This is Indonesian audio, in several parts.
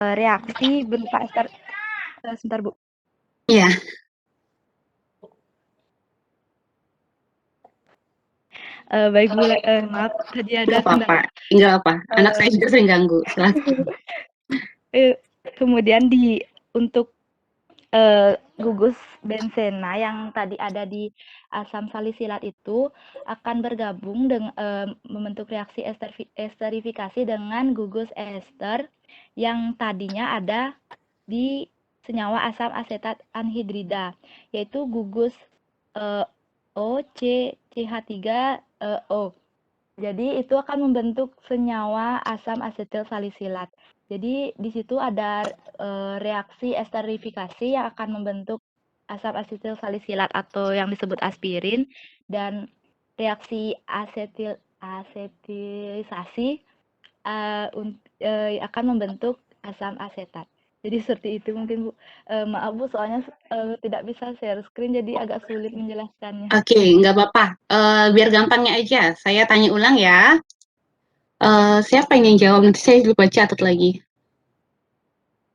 reaksi berupa ester. Sebentar Bu. Iya. Baik Bu, maaf tadi ada Nggak apa-apa, nggak apa. Anak saya juga sering ganggu. Silakan. Kemudian untuk gugus benzena yang tadi ada di asam salisilat itu akan bergabung dengan membentuk reaksi esterifikasi dengan gugus ester yang tadinya ada di senyawa asam asetat anhidrida, yaitu gugus OCH3O. Jadi itu akan membentuk senyawa asam asetil salisilat. Jadi di situ ada reaksi esterifikasi yang akan membentuk asam asetil salisilat atau yang disebut aspirin, dan reaksi asetilisasi akan membentuk asam asetat. Jadi seperti itu mungkin Bu. Maaf Bu, soalnya tidak bisa share screen jadi agak sulit menjelaskannya. Oke, nggak apa-apa. Biar gampangnya aja, saya tanya ulang ya. Siapa yang jawab? Nanti saya lupa catat lagi.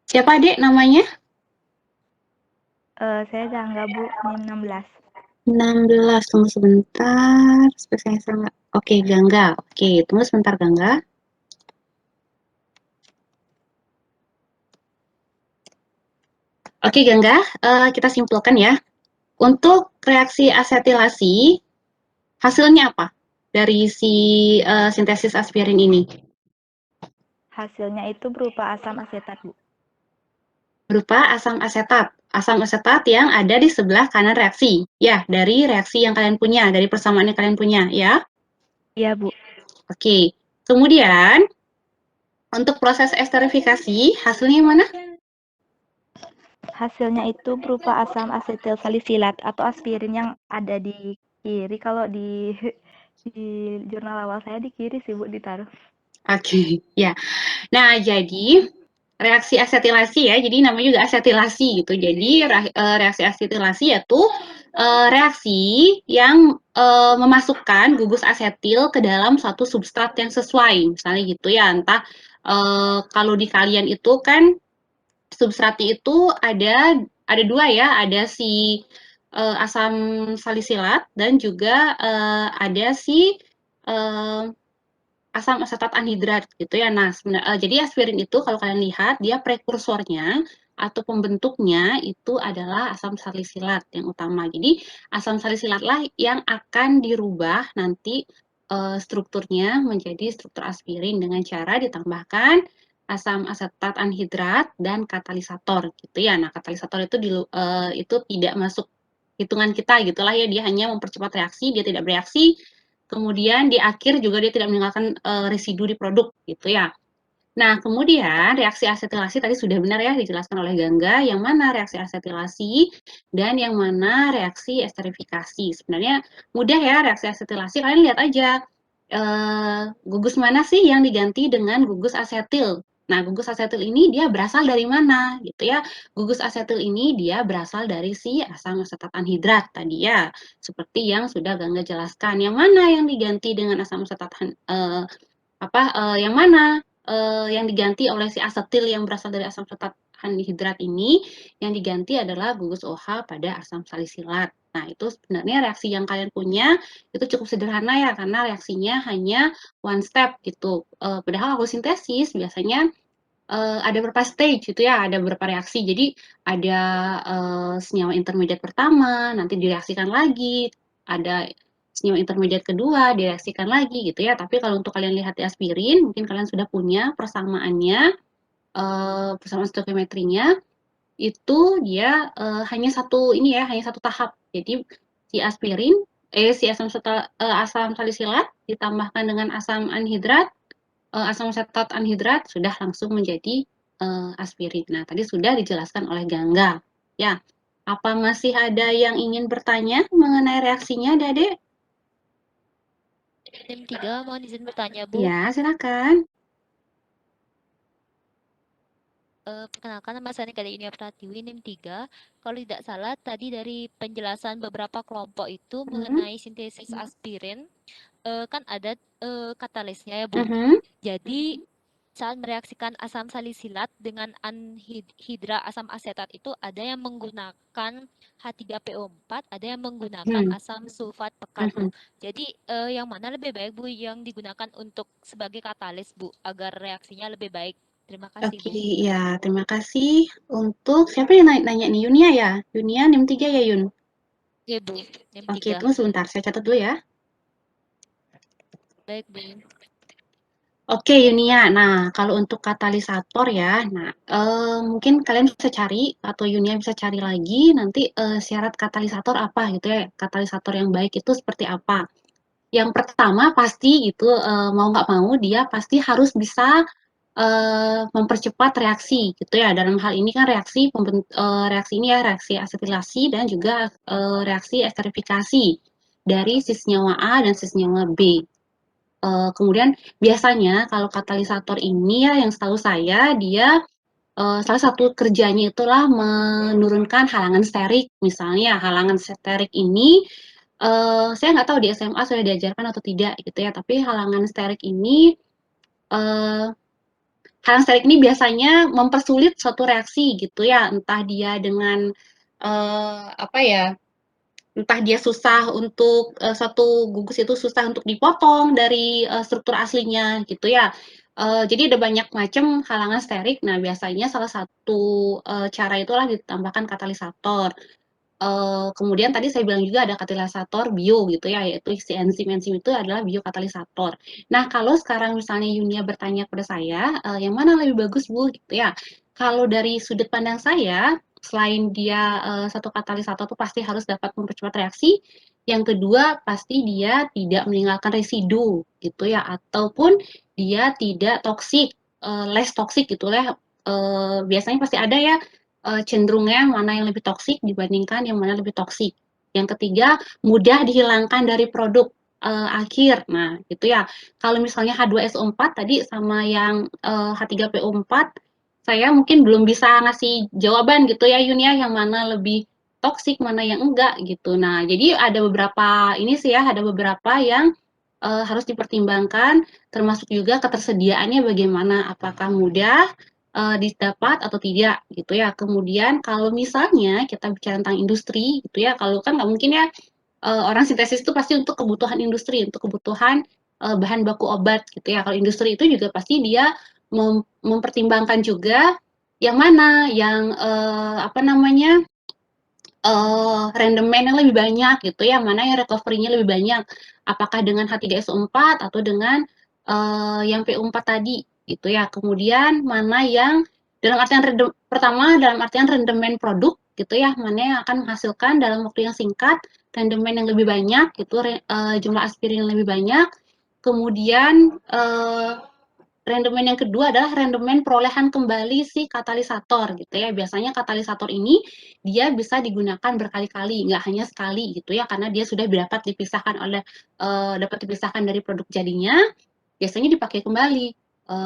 Siapa Dek namanya? Saya Jangga Bu, NIM 16. 16, tunggu sebentar. Saya salah. Oke, Gangga. Oke, tunggu sebentar Gangga. Oke, Gangga, kita simpulkan ya. Untuk reaksi asetilasi, hasilnya apa dari si sintesis aspirin ini? Hasilnya itu berupa asam asetat, Bu. Berupa asam asetat. Asam asetat yang ada di sebelah kanan reaksi. Ya, dari reaksi yang kalian punya, dari persamaan yang kalian punya, ya. Iya, Bu. Oke. Kemudian, untuk proses esterifikasi, hasilnya mana? Hasilnya itu berupa asam asetil salisilat atau aspirin yang ada di kiri. Kalau di jurnal awal saya di kiri sih, Bu, ditaruh. Oke, ya. Nah, jadi reaksi asetilasi ya, jadi namanya juga asetilasi gitu. Jadi reaksi asetilasi yaitu reaksi yang memasukkan gugus asetil ke dalam suatu substrat yang sesuai, misalnya gitu ya. Entah kalau di kalian itu kan substratnya itu ada dua ya, ada si asam salisilat dan juga ada si asam asetat anhidrat gitu ya. Nah, jadi aspirin itu kalau kalian lihat dia prekursornya atau pembentuknya itu adalah asam salisilat yang utama. Jadi asam salisilatlah yang akan dirubah nanti strukturnya menjadi struktur aspirin dengan cara ditambahkan asam asetat anhidrat dan katalisator gitu ya. Nah, katalisator itu tidak masuk hitungan kita gitulah ya, dia hanya mempercepat reaksi, dia tidak bereaksi. Kemudian di akhir juga dia tidak meninggalkan residu di produk gitu ya. Nah, kemudian reaksi asetilasi tadi sudah benar ya dijelaskan oleh Gangga, yang mana reaksi asetilasi dan yang mana reaksi esterifikasi. Sebenarnya mudah ya reaksi asetilasi, kalian lihat aja gugus mana sih yang diganti dengan gugus asetil. Nah, gugus asetil ini dia berasal dari mana gitu ya. Gugus asetil ini dia berasal dari si asam asetat anhidrat tadi ya. Seperti yang sudah Gangga jelaskan. Yang mana yang diganti dengan asam asetat yang mana yang diganti oleh si asetil yang berasal dari asam asetat anhidrat ini, yang diganti adalah gugus OH pada asam salisilat. Nah, itu sebenarnya reaksi yang kalian punya itu cukup sederhana ya, karena reaksinya hanya one step gitu. Padahal kalau sintesis biasanya ada beberapa stage gitu ya, ada beberapa reaksi. Jadi ada senyawa intermediate pertama, nanti direaksikan lagi, ada senyawa intermediate kedua, direaksikan lagi gitu ya. Tapi kalau untuk kalian lihat di aspirin, mungkin kalian sudah punya persamaannya, persamaan stoikiometrinya, itu dia hanya satu ini ya, hanya satu tahap. Jadi si asam salisilat ditambahkan dengan asam anhidrat, asam asetat anhidrat sudah langsung menjadi aspirin. Nah, tadi sudah dijelaskan oleh Gangga. Ya, apa masih ada yang ingin bertanya mengenai reaksinya, Dade? NIM 3, mohon izin bertanya, Bu. Ya, silakan. Perkenalkan, nama saya Nikadina Pratiwi, NIM 3. Kalau tidak salah, tadi dari penjelasan beberapa kelompok itu mengenai sintesis aspirin, kan ada katalisnya ya, Bu. Jadi, saat mereaksikan asam salisilat dengan anhidra asam asetat itu ada yang menggunakan H3PO4, ada yang menggunakan Hmm, asam sulfat pekat, mhm. Bu. Jadi yang mana lebih baik, Bu, yang digunakan untuk sebagai katalis, Bu, agar reaksinya lebih baik? Terima kasih, Oke, Bu. ya, terima kasih. Untuk siapa yang nanya nih? Yunia ya? Yunia NIM 3 ya, Yun? Oke, Bu. NIM Oke, 3. tunggu sebentar, saya catat dulu ya. Baik, Bu. Oke, Yunia. Nah, kalau untuk katalisator ya, nah, mungkin kalian bisa cari atau Yunia bisa cari lagi nanti syarat katalisator apa gitu ya. Katalisator yang baik itu seperti apa. Yang pertama pasti itu mau nggak mau dia pasti harus bisa mempercepat reaksi gitu ya. Dalam hal ini kan reaksi ini ya reaksi asetilasi dan juga reaksi esterifikasi dari cis nyawa A dan cis nyawa B. Kemudian biasanya kalau katalisator ini ya yang setahu saya dia salah satu kerjanya itulah menurunkan halangan sterik. Misalnya halangan sterik ini saya nggak tahu di SMA sudah diajarkan atau tidak gitu ya. Tapi eh, halangan sterik ini biasanya mempersulit suatu reaksi gitu ya. Entah dia dengan apa ya? Entah dia susah untuk satu gugus itu susah untuk dipotong dari struktur aslinya gitu ya. Jadi ada banyak macam halangan sterik. Nah, biasanya salah satu cara itulah ditambahkan katalisator. Kemudian tadi saya bilang juga ada katalisator bio gitu ya, yaitu si enzim-enzim itu adalah biokatalisator. Nah, kalau sekarang misalnya Yunia bertanya kepada saya, yang mana lebih bagus Bu? Gitu ya. Kalau dari sudut pandang saya, selain dia satu katalisator itu pasti harus dapat mempercepat reaksi, yang kedua pasti dia tidak meninggalkan residu gitu ya, ataupun dia tidak toksik, less toksik gitu ya. Biasanya pasti ada ya cenderungnya mana yang lebih toksik dibandingkan yang mana lebih toksik. Yang ketiga, mudah dihilangkan dari produk akhir. Nah, itu ya. Kalau misalnya H2SO4 tadi sama yang H3PO4, saya mungkin belum bisa ngasih jawaban gitu ya Yun ya, yang mana lebih toksik, mana yang enggak gitu. Nah, jadi ada beberapa ini sih ya, ada beberapa yang harus dipertimbangkan, termasuk juga ketersediaannya bagaimana, apakah mudah didapat atau tidak gitu ya. Kemudian kalau misalnya kita bicara tentang industri gitu ya, kalau kan nggak mungkin ya orang sintesis itu pasti untuk kebutuhan industri, untuk kebutuhan bahan baku obat gitu ya. Kalau industri itu juga pasti dia mempertimbangkan juga yang mana yang apa namanya rendemen yang lebih banyak gitu ya, mana yang recovery-nya lebih banyak. Apakah dengan H3SO4 atau dengan yang PO4 tadi gitu ya. Kemudian mana yang pertama dalam artian rendemen produk gitu ya, mana yang akan menghasilkan dalam waktu yang singkat rendemen yang lebih banyak gitu, jumlah aspirin yang lebih banyak. Kemudian rendemen yang kedua adalah rendemen perolehan kembali si katalisator gitu ya. Biasanya katalisator ini dia bisa digunakan berkali-kali, nggak hanya sekali gitu ya, karena dia sudah dapat dipisahkan dari produk jadinya, biasanya dipakai kembali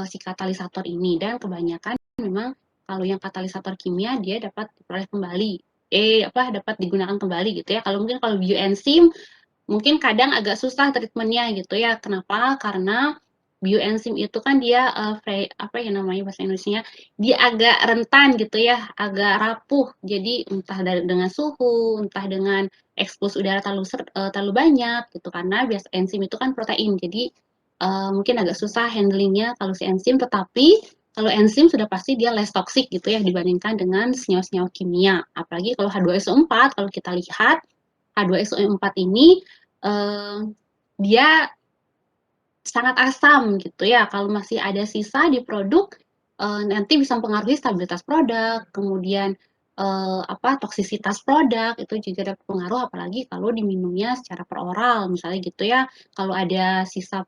si katalisator ini dan kebanyakan memang kalau yang katalisator kimia dia dapat diperoleh kembali. Dapat digunakan kembali gitu ya. Kalau bioenzim mungkin kadang agak susah treatmentnya gitu ya. Kenapa? Karena bioenzim itu kan dia apa ya namanya bahasa Indonesianya, dia agak rentan gitu ya, agak rapuh. Jadi entah dengan suhu, entah dengan ekspos udara terlalu banyak gitu karena biasa enzim itu kan protein. Jadi mungkin agak susah handlingnya kalau si enzim, tetapi kalau enzim sudah pasti dia less toxic gitu ya dibandingkan dengan senyawa-senyawa kimia. Apalagi kalau H2SO4 kalau kita lihat H2SO4 ini dia sangat asam gitu ya. Kalau masih ada sisa di produk, nanti bisa mempengaruhi stabilitas produk, kemudian toksisitas produk itu juga dapat pengaruh apalagi kalau diminumnya secara peroral misalnya gitu ya. Kalau ada sisa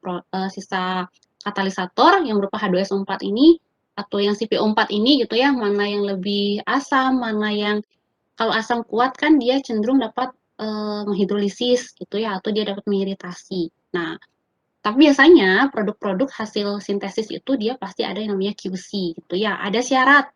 katalisator yang berupa H2SO4 ini atau yang CPO4 ini gitu ya, mana yang lebih asam, mana yang kalau asam kuat kan dia cenderung dapat menghidrolisis gitu ya atau dia dapat mengiritasi. Nah, tapi biasanya produk-produk hasil sintesis itu dia pasti ada yang namanya QC gitu ya. Ada syarat.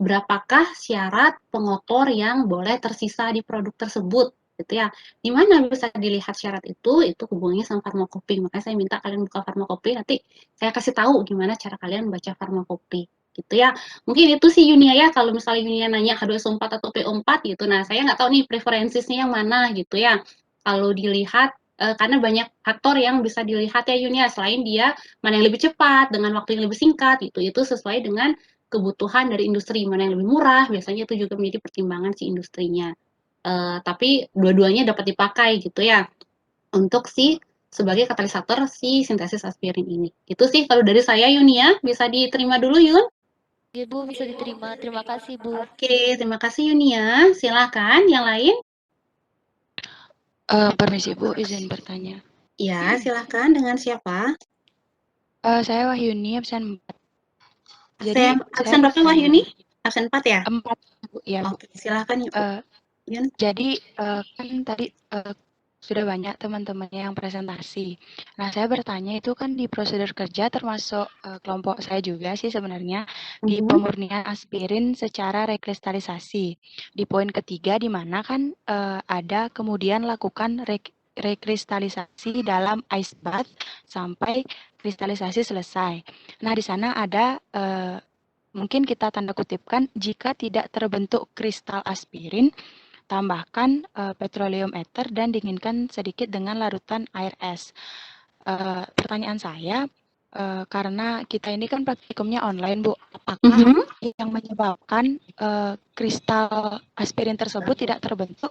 Berapakah syarat pengotor yang boleh tersisa di produk tersebut gitu ya. Di mana bisa dilihat syarat itu hubungannya sama farmakopi. Makanya saya minta kalian buka farmakopi, nanti saya kasih tahu gimana cara kalian baca farmakopi gitu ya. Mungkin itu sih Yunia ya, kalau misalnya Yunia nanya H2SO4 atau PO4 gitu. Nah, saya nggak tahu nih preferensinya yang mana gitu ya. Kalau dilihat karena banyak faktor yang bisa dilihat ya Yunia, selain dia mana yang lebih cepat dengan waktu yang lebih singkat gitu. Itu sesuai dengan kebutuhan dari industri, mana yang lebih murah, biasanya itu juga menjadi pertimbangan si industrinya. Tapi dua-duanya dapat dipakai gitu ya untuk sebagai katalisator si sintesis aspirin ini. Itu sih kalau dari saya Yunia, bisa diterima dulu Yun. Oke, Bu, bisa diterima. Terima kasih, Bu. Oke, terima kasih Yunia. Silakan yang lain. Permisi Bu, izin bertanya. Ya, silakan. Dengan siapa? Saya Wahyuni, absen 4. Absen berapa Wahyuni? Absen 4 ya? 4, Bu. Ya, Bu. Oke, silakan Yun. Jadi kan tadi sudah banyak teman-temannya yang presentasi. Nah, saya bertanya itu kan di prosedur kerja termasuk kelompok saya juga sih sebenarnya di pemurnian aspirin secara rekristalisasi. Di poin ketiga di mana kan ada kemudian lakukan rekristalisasi dalam ice bath sampai kristalisasi selesai. Nah, di sana ada mungkin kita tanda kutipkan jika tidak terbentuk kristal aspirin, tambahkan petroleum ether dan dinginkan sedikit dengan larutan air es. Pertanyaan saya, karena kita ini kan praktikumnya online, Bu, apakah yang menyebabkan kristal aspirin tersebut tidak terbentuk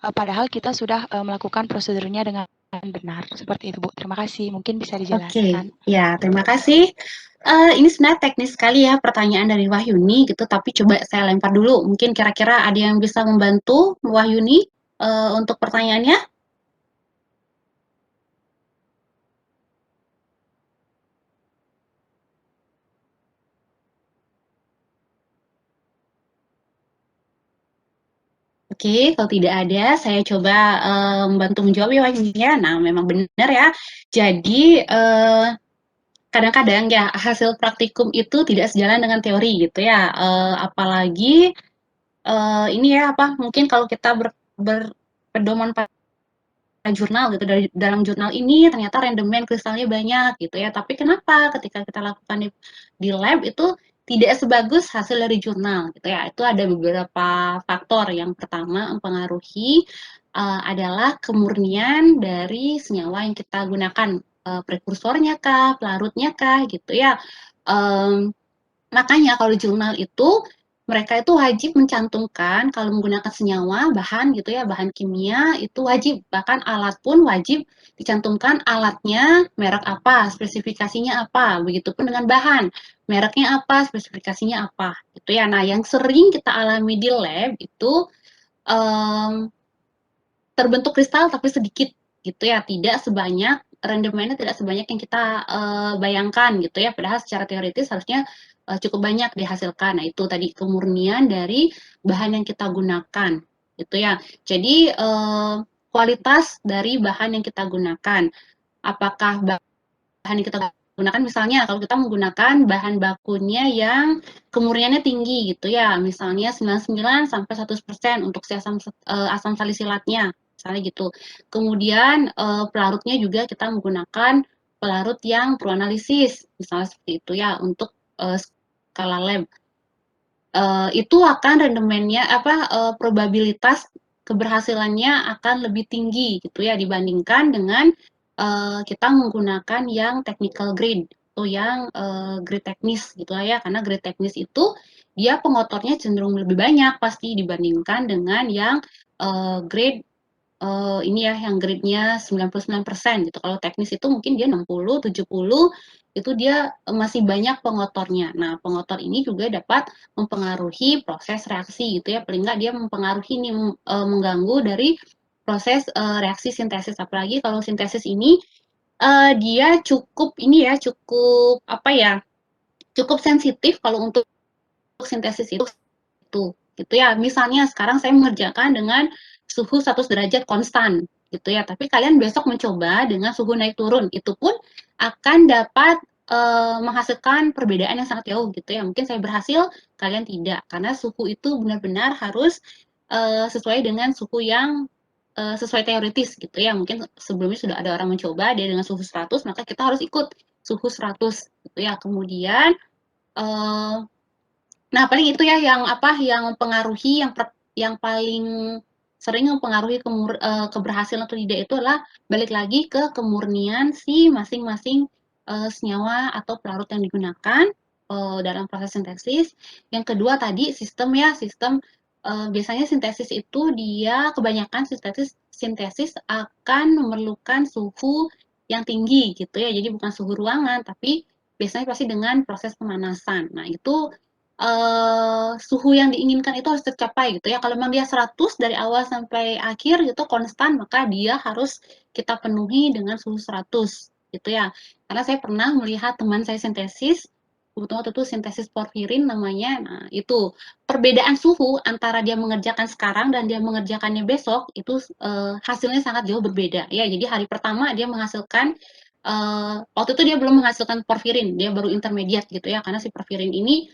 padahal kita sudah melakukan prosedurnya dengan benar? Seperti itu, Bu. Terima kasih. Mungkin bisa dijelaskan. Oke, ya terima kasih. Ini sebenarnya teknis sekali ya pertanyaan dari Wahyuni gitu, tapi coba saya lempar dulu. Mungkin kira-kira ada yang bisa membantu Wahyuni untuk pertanyaannya? Oke, kalau tidak ada, saya coba membantu menjawab ya Wahyuni ya. Nah, memang benar ya. Jadi kadang-kadang ya hasil praktikum itu tidak sejalan dengan teori gitu ya. Apalagi ini ya mungkin kalau kita berpedoman pada jurnal gitu, dari dalam jurnal ini ternyata rendemen kristalnya banyak gitu ya. Tapi kenapa ketika kita lakukan di lab itu tidak sebagus hasil dari jurnal gitu ya. Itu ada beberapa faktor. Yang pertama mempengaruhi adalah kemurnian dari senyawa yang kita gunakan, prekursornya kah, pelarutnya kah gitu ya. Makanya kalau di jurnal itu mereka itu wajib mencantumkan kalau menggunakan senyawa, bahan gitu ya, bahan kimia itu wajib, bahkan alat pun wajib dicantumkan alatnya, merek apa, spesifikasinya apa, begitupun dengan bahan, mereknya apa, spesifikasinya apa, gitu ya. Nah, yang sering kita alami di lab itu terbentuk kristal tapi sedikit gitu ya, tidak sebanyak rendemennya tidak sebanyak yang kita bayangkan gitu ya, padahal secara teoritis harusnya cukup banyak dihasilkan. Nah, itu tadi kemurnian dari bahan yang kita gunakan gitu ya. Jadi kualitas dari bahan yang kita gunakan, apakah bahan yang kita gunakan misalnya kalau kita menggunakan bahan bakunya yang kemurniannya tinggi gitu ya, misalnya 99 sampai 100% untuk si asam salisilatnya, misalnya gitu. Kemudian pelarutnya juga kita menggunakan pelarut yang proanalisis, misalnya seperti itu ya untuk skala lab. Itu akan rendemennya probabilitas keberhasilannya akan lebih tinggi gitu ya dibandingkan dengan kita menggunakan yang technical grade atau yang grade teknis gitu ya, karena grade teknis itu dia pengotornya cenderung lebih banyak pasti dibandingkan dengan yang grade ini ya yang grade-nya 99% gitu. Kalau teknis itu mungkin dia 60, 70 itu dia masih banyak pengotornya. Nah, pengotor ini juga dapat mempengaruhi proses reaksi gitu ya. Paling nggak dia mempengaruhi nih mengganggu dari proses reaksi sintesis. Apalagi kalau sintesis ini dia cukup ini ya, cukup cukup sensitif kalau untuk sintesis itu gitu ya. Misalnya sekarang saya mengerjakan dengan suhu 100 derajat konstan gitu ya, tapi kalian besok mencoba dengan suhu naik turun, itu pun akan dapat menghasilkan perbedaan yang sangat jauh gitu ya. Mungkin saya berhasil, kalian tidak, karena suhu itu benar-benar harus sesuai dengan suhu yang sesuai teoritis gitu ya. Mungkin sebelumnya sudah ada orang mencoba dia dengan suhu 100, maka kita harus ikut suhu 100 gitu ya. Kemudian nah paling itu ya yang mempengaruhi yang paling sering mempengaruhi keberhasilan atau tidak itu adalah balik lagi ke kemurnian si masing-masing senyawa atau pelarut yang digunakan dalam proses sintesis. Yang kedua tadi sistem biasanya sintesis itu dia kebanyakan sintesis akan memerlukan suhu yang tinggi gitu ya. Jadi bukan suhu ruangan tapi biasanya pasti dengan proses pemanasan. Nah, itu suhu yang diinginkan itu harus tercapai gitu ya. Kalau memang dia 100 dari awal sampai akhir gitu konstan, maka dia harus kita penuhi dengan suhu 100 gitu ya. Karena saya pernah melihat teman saya sintesis, kebetulan waktu itu sintesis porfirin namanya. Nah, itu perbedaan suhu antara dia mengerjakan sekarang dan dia mengerjakannya besok itu hasilnya sangat jauh berbeda ya. Jadi hari pertama dia menghasilkan waktu itu dia belum menghasilkan porfirin, dia baru intermediate gitu ya. Karena si porfirin ini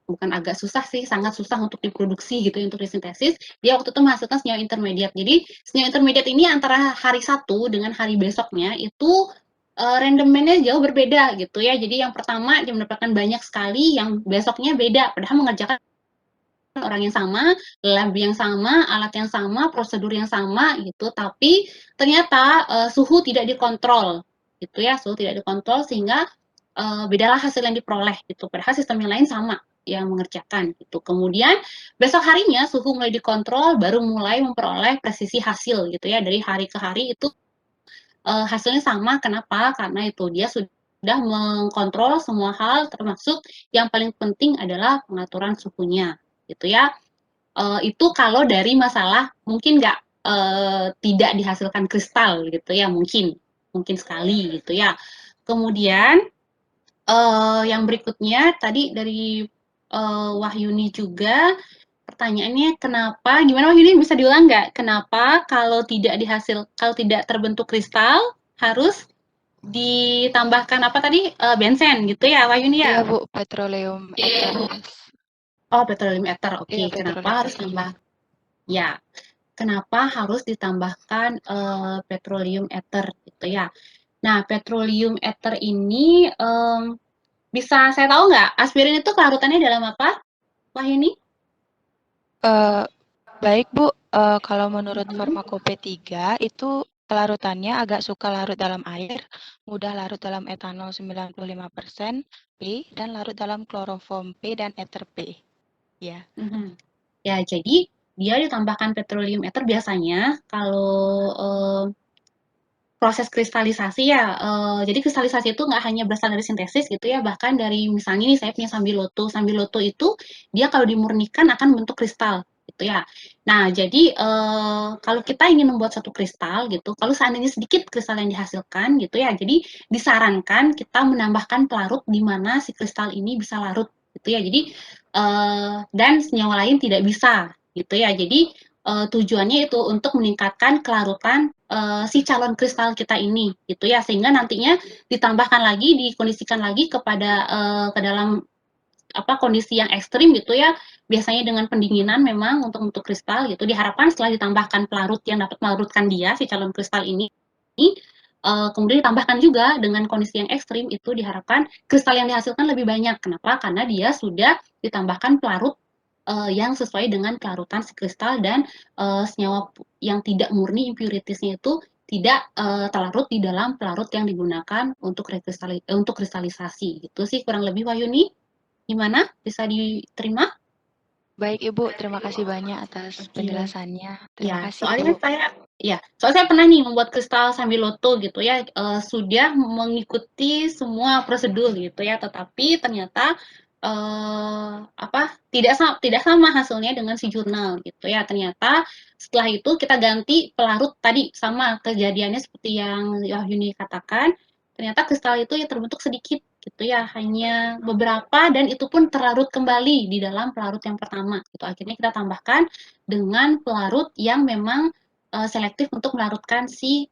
bukan agak susah sih, sangat susah untuk diproduksi gitu untuk disintesis. Dia waktu itu menghasilkan senyawa intermediate. Jadi senyawa intermediate ini antara hari 1 dengan hari besoknya itu rendemennya jauh berbeda gitu ya. Jadi yang pertama dia mendapatkan banyak sekali, yang besoknya beda, padahal mengerjakan orang yang sama, lab yang sama, alat yang sama, prosedur yang sama gitu, tapi ternyata suhu tidak dikontrol gitu ya, suhu tidak dikontrol sehingga bedalah hasil yang diperoleh gitu. Padahal sistem yang lain sama yang mengerjakan gitu. Kemudian besok harinya suhu mulai dikontrol, baru mulai memperoleh presisi hasil gitu ya. Dari hari ke hari itu hasilnya sama. Kenapa? Karena itu dia sudah mengkontrol semua hal, termasuk yang paling penting adalah pengaturan suhunya gitu ya. Itu kalau dari masalah mungkin tidak dihasilkan kristal gitu ya, mungkin sekali gitu ya. Kemudian yang berikutnya tadi dari Wahyuni juga pertanyaannya gimana Wahyuni bisa diulang nggak? Kenapa kalau tidak terbentuk kristal harus ditambahkan apa tadi benzen gitu ya Wahyuni ya? Iya Bu, petroleum ether. Oh petroleum ether, oke. Iya, Kenapa petroleum harus ether. tambah? Ya, kenapa harus ditambahkan petroleum ether gitu ya? Nah petroleum ether ini bisa saya tahu nggak, aspirin itu kelarutannya dalam apa, Wahyuni? Baik Bu, kalau menurut Farmakope 3 itu kelarutannya agak suka larut dalam air, mudah larut dalam etanol 95% P, dan larut dalam kloroform P dan ether P. Ya. Ya, jadi dia ditambahkan petroleum ether biasanya kalau proses kristalisasi ya, jadi kristalisasi itu nggak hanya berasal dari sintesis gitu ya, bahkan dari misalnya nih saya punya sambiloto. Sambiloto itu dia kalau dimurnikan akan membentuk kristal gitu ya. Nah, jadi kalau kita ingin membuat satu kristal gitu, kalau seandainya sedikit kristal yang dihasilkan gitu ya, jadi disarankan kita menambahkan pelarut di mana si kristal ini bisa larut gitu ya. Jadi dan senyawa lain tidak bisa gitu ya. Jadi tujuannya itu untuk meningkatkan kelarutan si calon kristal kita ini gitu ya, sehingga nantinya ditambahkan lagi, dikondisikan lagi kepada ke dalam kondisi yang ekstrim gitu ya, biasanya dengan pendinginan memang untuk kristal gitu, diharapkan setelah ditambahkan pelarut yang dapat melarutkan dia si calon kristal ini kemudian ditambahkan juga dengan kondisi yang ekstrim, itu diharapkan kristal yang dihasilkan lebih banyak. Kenapa? Karena dia sudah ditambahkan pelarut yang sesuai dengan kelarutan si kristal dan senyawa yang tidak murni impurities-nya itu tidak terlarut di dalam pelarut yang digunakan untuk kristalisasi. Itu sih kurang lebih Wahyuni. Gimana? Bisa diterima? Baik Ibu, terima kasih banyak atas penjelasannya. Terima kasih soalnya Bu. soalnya saya pernah nih membuat kristal sambiloto gitu ya, sudah mengikuti semua prosedur gitu ya, tetapi ternyata tidak sama hasilnya dengan si jurnal gitu ya. Ternyata setelah itu kita ganti pelarut tadi, sama kejadiannya seperti yang Wahyuni katakan, ternyata kristal itu ya terbentuk sedikit gitu ya, hanya beberapa dan itu pun terlarut kembali di dalam pelarut yang pertama gitu. Akhirnya kita tambahkan dengan pelarut yang memang selektif untuk melarutkan si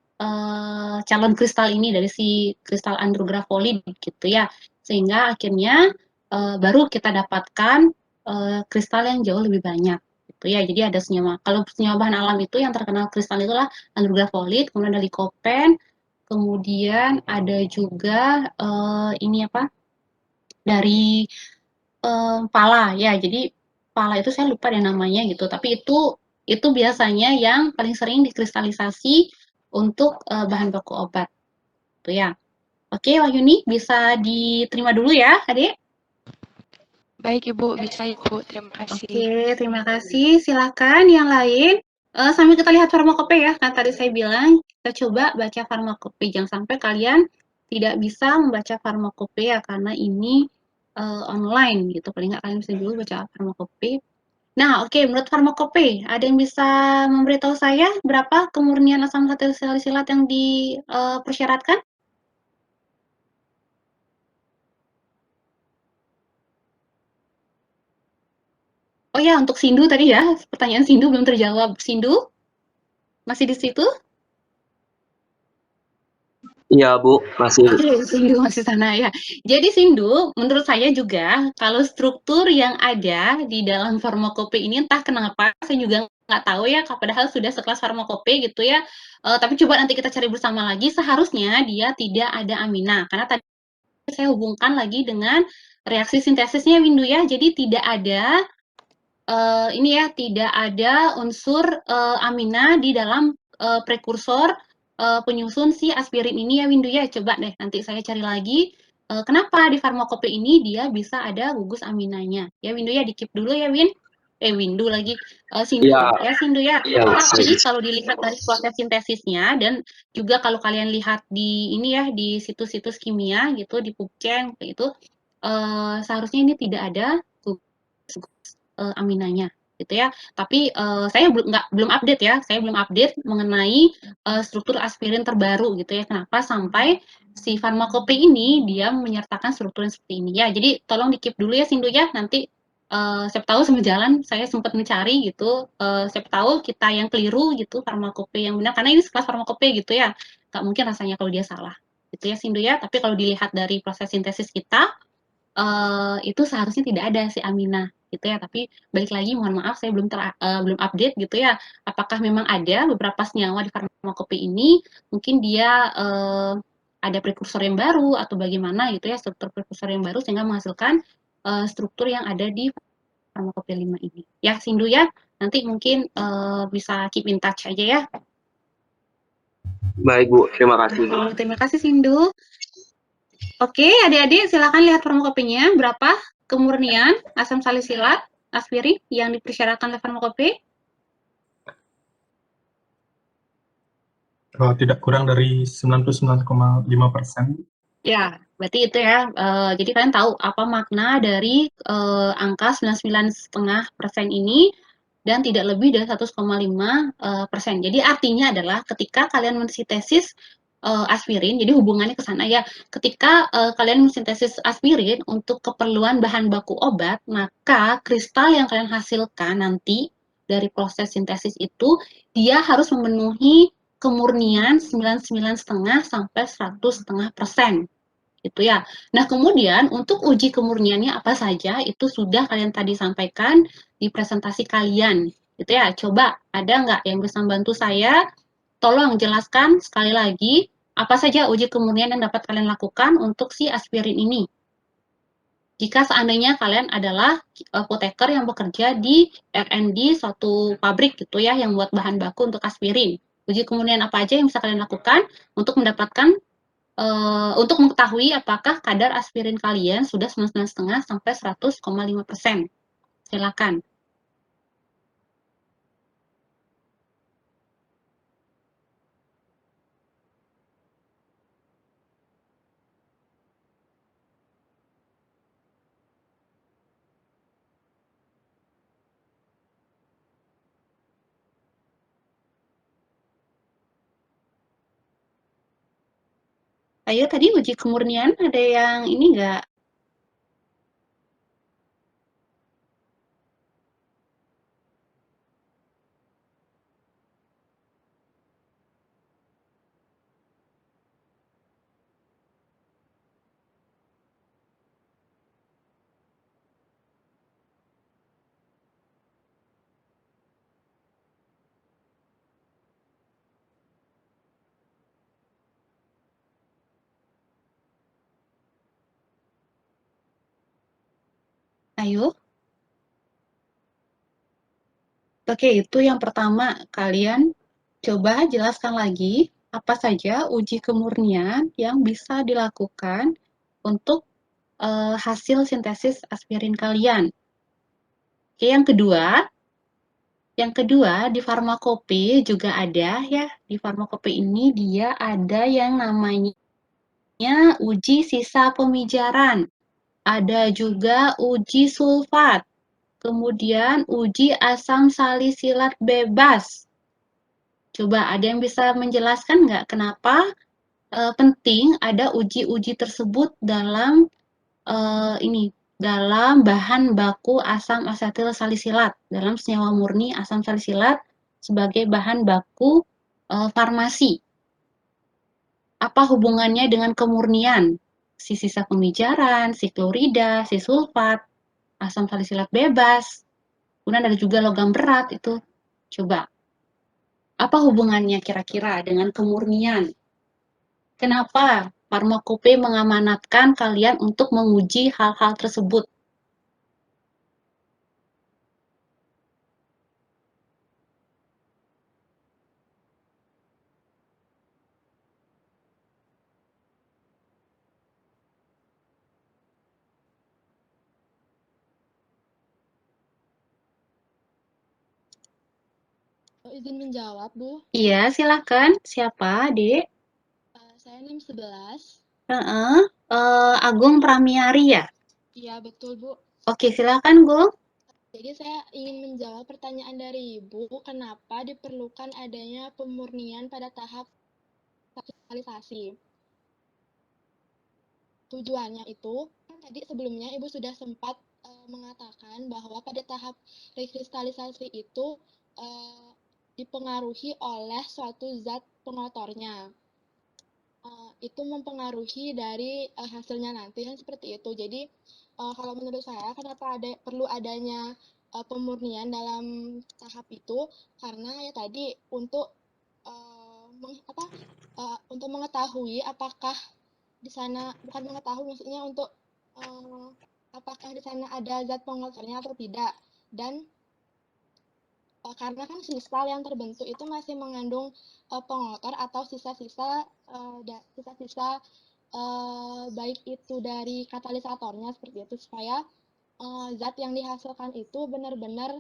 calon kristal ini dari si kristal andrografolid gitu ya, sehingga akhirnya baru kita dapatkan kristal yang jauh lebih banyak gitu ya. Jadi ada senyawa. Kalau senyawa bahan alam itu yang terkenal kristal itulah andrografolit, kemudian ada likopen, kemudian ada juga ini apa? Dari pala ya. Jadi pala itu saya lupa deh namanya gitu. Tapi itu biasanya yang paling sering dikristalisasi untuk bahan baku obat. Tuh ya. Oke, Wahyuni bisa diterima dulu ya, Adik. Baik Ibu, bisa Ibu. Terima kasih. Oke, terima kasih. Silakan yang lain. Sambil kita lihat farmakope ya. Kan tadi saya bilang kita coba baca farmakope. Jangan sampai kalian tidak bisa membaca farmakope ya karena ini online gitu. Paling nggak kalian bisa dulu baca farmakope. Nah, oke, menurut farmakope, ada yang bisa memberitahu saya berapa kemurnian asam salisilat yang dipersyaratkan? Oh ya, untuk Sindu tadi ya, pertanyaan Sindu belum terjawab. Sindu, masih di situ? Iya, Bu, masih. Oke, Sindu masih sana ya. Jadi Sindu, menurut saya juga kalau struktur yang ada di dalam farmakope ini entah kenapa saya juga nggak tahu ya, padahal sudah sekelas farmakope gitu ya. Tapi coba nanti kita cari bersama lagi. Seharusnya dia tidak ada amina karena tadi saya hubungkan lagi dengan reaksi sintesisnya Windu ya. Jadi tidak ada ini ya, tidak ada unsur amina di dalam prekursor penyusun si aspirin ini ya Windu ya. Coba deh nanti saya cari lagi kenapa di farmakope ini dia bisa ada gugus aminanya. Ya Windu ya, di-keep dulu ya Windu lagi Sindu Iya, ya Sindu ya. iya, Tapi kalau dilihat dari proses sintesisnya dan juga kalau kalian lihat di ini ya di situs-situs kimia gitu di PubChem itu seharusnya ini tidak ada gugus aminanya gitu ya. Tapi saya belum update ya. Saya belum update mengenai struktur aspirin terbaru gitu ya. Kenapa sampai si farmakope ini dia menyertakan struktur yang seperti ini ya. Jadi tolong di-keep dulu ya Sindu ya. Nanti siapa tahu sambil jalan saya sempat mencari gitu. Siapa tahu kita yang keliru gitu farmakope yang benar karena ini sekelas farmakope gitu ya. Nggak mungkin rasanya kalau dia salah. Gitu ya Sindu ya. Tapi kalau dilihat dari proses sintesis kita itu seharusnya tidak ada si amina gitu ya. Tapi balik lagi mohon maaf saya belum update gitu ya. Apakah memang ada beberapa senyawa di farmakope ini mungkin dia ada prekursor yang baru atau bagaimana gitu ya, struktur prekursor yang baru sehingga menghasilkan struktur yang ada di farmakope 5 ini. Ya, Sindu ya. Nanti mungkin bisa keep in touch aja ya. baik Bu, terima kasih. Terima kasih Sindu. Oke, adik-adik silakan lihat farmakopenya berapa kemurnian asam salisilat aspirin yang dipersyaratkan oleh farmakope. Tidak kurang dari 99,5%. Ya, berarti itu ya. Jadi kalian tahu apa makna dari angka 99,5% ini dan tidak lebih dari 100,5%. Jadi artinya adalah ketika kalian mensintesis aspirin, jadi hubungannya ke sana ya. Ketika kalian mensintesis aspirin untuk keperluan bahan baku obat, maka kristal yang kalian hasilkan nanti dari proses sintesis itu dia harus memenuhi kemurnian 99,5 sampai 100,5% gitu ya. Nah, kemudian untuk uji kemurniannya apa saja itu sudah kalian tadi sampaikan di presentasi kalian gitu ya. Coba ada nggak yang bisa membantu saya? Tolong jelaskan sekali lagi apa saja uji kemurnian yang dapat kalian lakukan untuk si aspirin ini. Jika seandainya kalian adalah apoteker yang bekerja di R&D suatu pabrik gitu ya yang buat bahan baku untuk aspirin. Uji kemurnian apa aja yang bisa kalian lakukan untuk mendapatkan untuk mengetahui apakah kadar aspirin kalian sudah 99,5 sampai 100,5%. Silakan. Ayo tadi uji kemurnian ada yang ini nggak? Ayo. Oke, itu yang pertama. Kalian coba jelaskan lagi apa saja uji kemurnian yang bisa dilakukan untuk hasil sintesis aspirin kalian. Oke, yang kedua di farmakope juga ada ya. Di farmakope ini dia ada yang namanya uji sisa pemijaran. Ada juga uji sulfat. Kemudian uji asam salisilat bebas. Coba ada yang bisa menjelaskan nggak kenapa penting ada uji-uji tersebut dalam dalam bahan baku asam asetil salisilat, dalam senyawa murni asam salisilat sebagai bahan baku farmasi. Apa hubungannya dengan kemurnian? Si sisa pemijaran, si klorida, si sulfat, asam salisilat bebas, kemudian ada juga logam berat itu. Coba, apa hubungannya kira-kira dengan kemurnian? Kenapa farmakope mengamanatkan kalian untuk menguji hal-hal tersebut? Izin menjawab, Bu. Iya, silakan. Siapa, Dek? Saya NIM 11. Agung Pramiari ya? Iya, betul, Bu. Oke, silakan, Gung. Jadi saya ingin menjawab pertanyaan dari Ibu, kenapa diperlukan adanya pemurnian pada tahap kristallisasi. Tujuannya itu, kan tadi sebelumnya Ibu sudah sempat mengatakan bahwa pada tahap rekristalisasi itu dipengaruhi oleh suatu zat pengotornya. Itu mempengaruhi dari hasilnya nanti kan seperti itu. Jadi kalau menurut saya kenapa perlu adanya pemurnian dalam tahap itu karena ya tadi untuk untuk mengetahui apakah di sana bukan mengetahui maksudnya untuk apakah di sana ada zat pengotornya atau tidak dan karena kan kristal yang terbentuk itu masih mengandung pengotor atau sisa-sisa baik itu dari katalisatornya seperti itu supaya zat yang dihasilkan itu benar-benar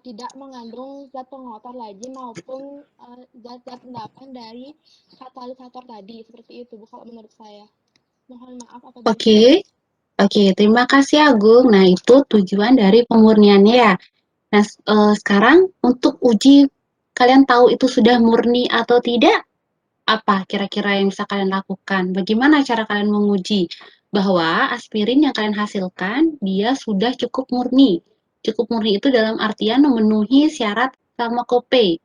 tidak mengandung zat pengotor lagi maupun zat-zat endapan dari katalisator tadi seperti itu Bu kalau menurut saya. Mohon maaf apabila Oke, terima kasih Agung. Nah, itu tujuan dari pemurniannya ya. Nah, sekarang untuk uji, kalian tahu itu sudah murni atau tidak? Apa kira-kira yang bisa kalian lakukan? Bagaimana cara kalian menguji bahwa aspirin yang kalian hasilkan, dia sudah cukup murni. Cukup murni itu dalam artian memenuhi syarat farmakope,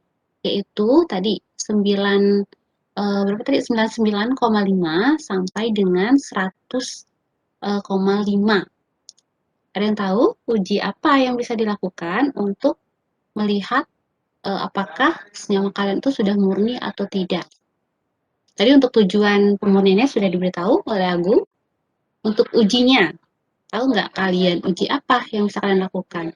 yaitu tadi 99,5 sampai dengan 100,5. Ada yang tahu uji apa yang bisa dilakukan untuk melihat apakah senyawa kalian itu sudah murni atau tidak? Tadi untuk tujuan pemurniannya sudah diberitahu oleh Agung. Untuk ujinya, tahu nggak kalian uji apa yang bisa kalian lakukan?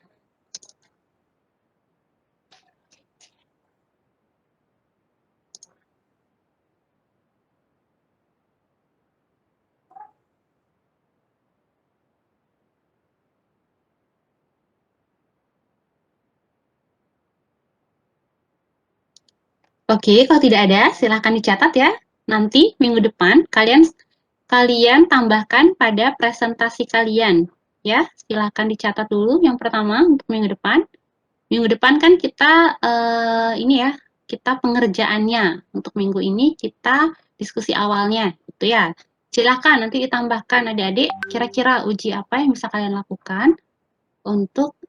Oke, kalau tidak ada, silahkan dicatat ya. Nanti minggu depan kalian tambahkan pada presentasi kalian. Ya, silahkan dicatat dulu yang pertama untuk minggu depan. Minggu depan kan kita kita pengerjaannya. Untuk minggu ini kita diskusi awalnya, gitu ya. Silahkan nanti ditambahkan adik-adik, kira-kira uji apa yang bisa kalian lakukan untuk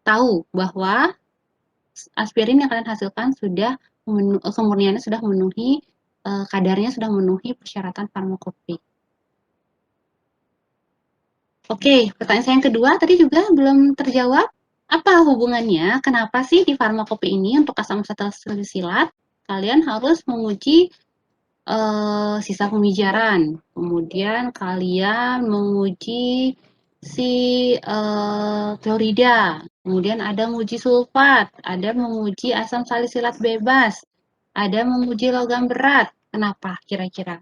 tahu bahwa aspirin yang kalian hasilkan sudah kemurniannya sudah memenuhi kadarnya sudah memenuhi persyaratan farmakope. Oke, pertanyaan saya yang kedua tadi juga belum terjawab. Apa hubungannya? Kenapa sih di farmakope ini untuk asam asetil salisilat kalian harus menguji sisa pemijaran, kemudian kalian menguji si klorida, kemudian ada menguji sulfat, ada menguji asam salisilat bebas, ada menguji logam berat. Kenapa kira-kira?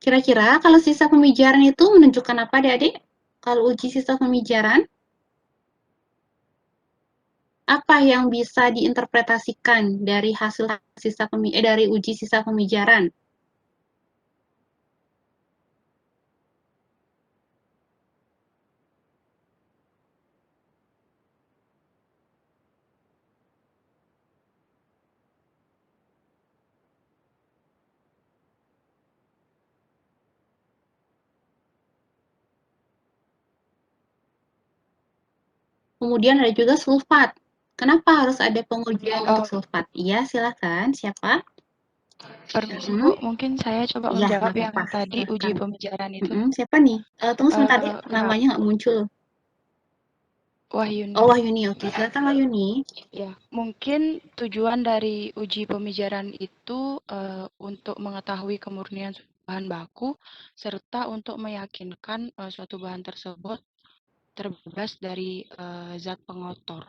Kira-kira kalau sisa pemijaran itu menunjukkan apa, Adik-adik? Kalau uji sisa pemijaran, apa yang bisa diinterpretasikan dari hasil dari uji sisa pemijaran? Kemudian ada juga sulfat. Kenapa harus ada pengujian untuk sulfat? Iya, silakan. Siapa? Permisi Bu, mungkin saya coba Iya, menjawab nggak yang apa-apa. tadi uji Silakan. pemijaran itu. Siapa nih? Tunggu sebentar ya, namanya nggak muncul. Wahyuni. Oh, Wahyuni. Oke, silakan Wahyuni. Ya, mungkin tujuan dari uji pemijaran itu untuk mengetahui kemurnian bahan baku serta untuk meyakinkan suatu bahan tersebut terbebas dari zat pengotor.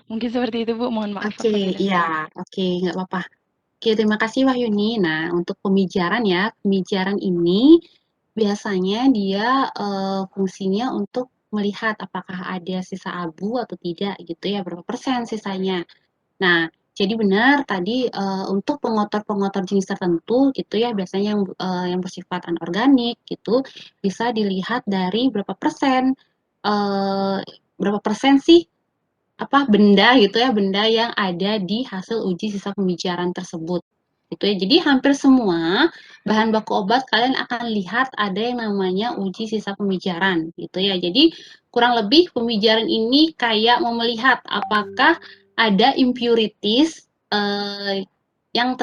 Mungkin seperti itu Bu, mohon maaf Oke, apabila iya. Oke, nggak apa-apa. Oke, terima kasih Wahyuni. Nah, untuk pemijaran ya, pemijaran ini biasanya dia fungsinya untuk melihat apakah ada sisa abu atau tidak gitu ya, berapa persen sisanya. Nah, jadi benar tadi untuk pengotor-pengotor jenis tertentu gitu ya, biasanya yang bersifat anorganik gitu, bisa dilihat dari berapa persen sih benda gitu ya, benda yang ada di hasil uji sisa pemijaran tersebut. Gitu ya. Jadi hampir semua bahan baku obat kalian akan lihat ada yang namanya uji sisa pemijaran gitu ya. Jadi kurang lebih pemijaran ini kayak mau melihat apakah ada impurities yang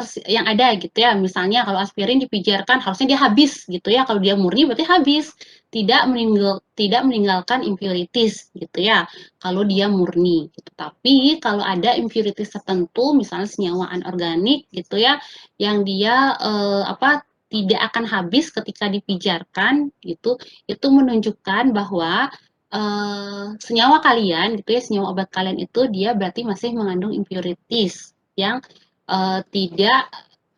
ada gitu ya. Misalnya kalau aspirin dipijarkan harusnya dia habis gitu ya. Kalau dia murni berarti habis. Tidak meninggalkan impurities gitu ya kalau dia murni gitu. Tapi kalau ada impurities tertentu misalnya senyawa anorganik gitu ya yang dia tidak akan habis ketika dipijarkan gitu, itu menunjukkan bahwa senyawa kalian gitu ya, senyawa obat kalian itu dia berarti masih mengandung impurities yang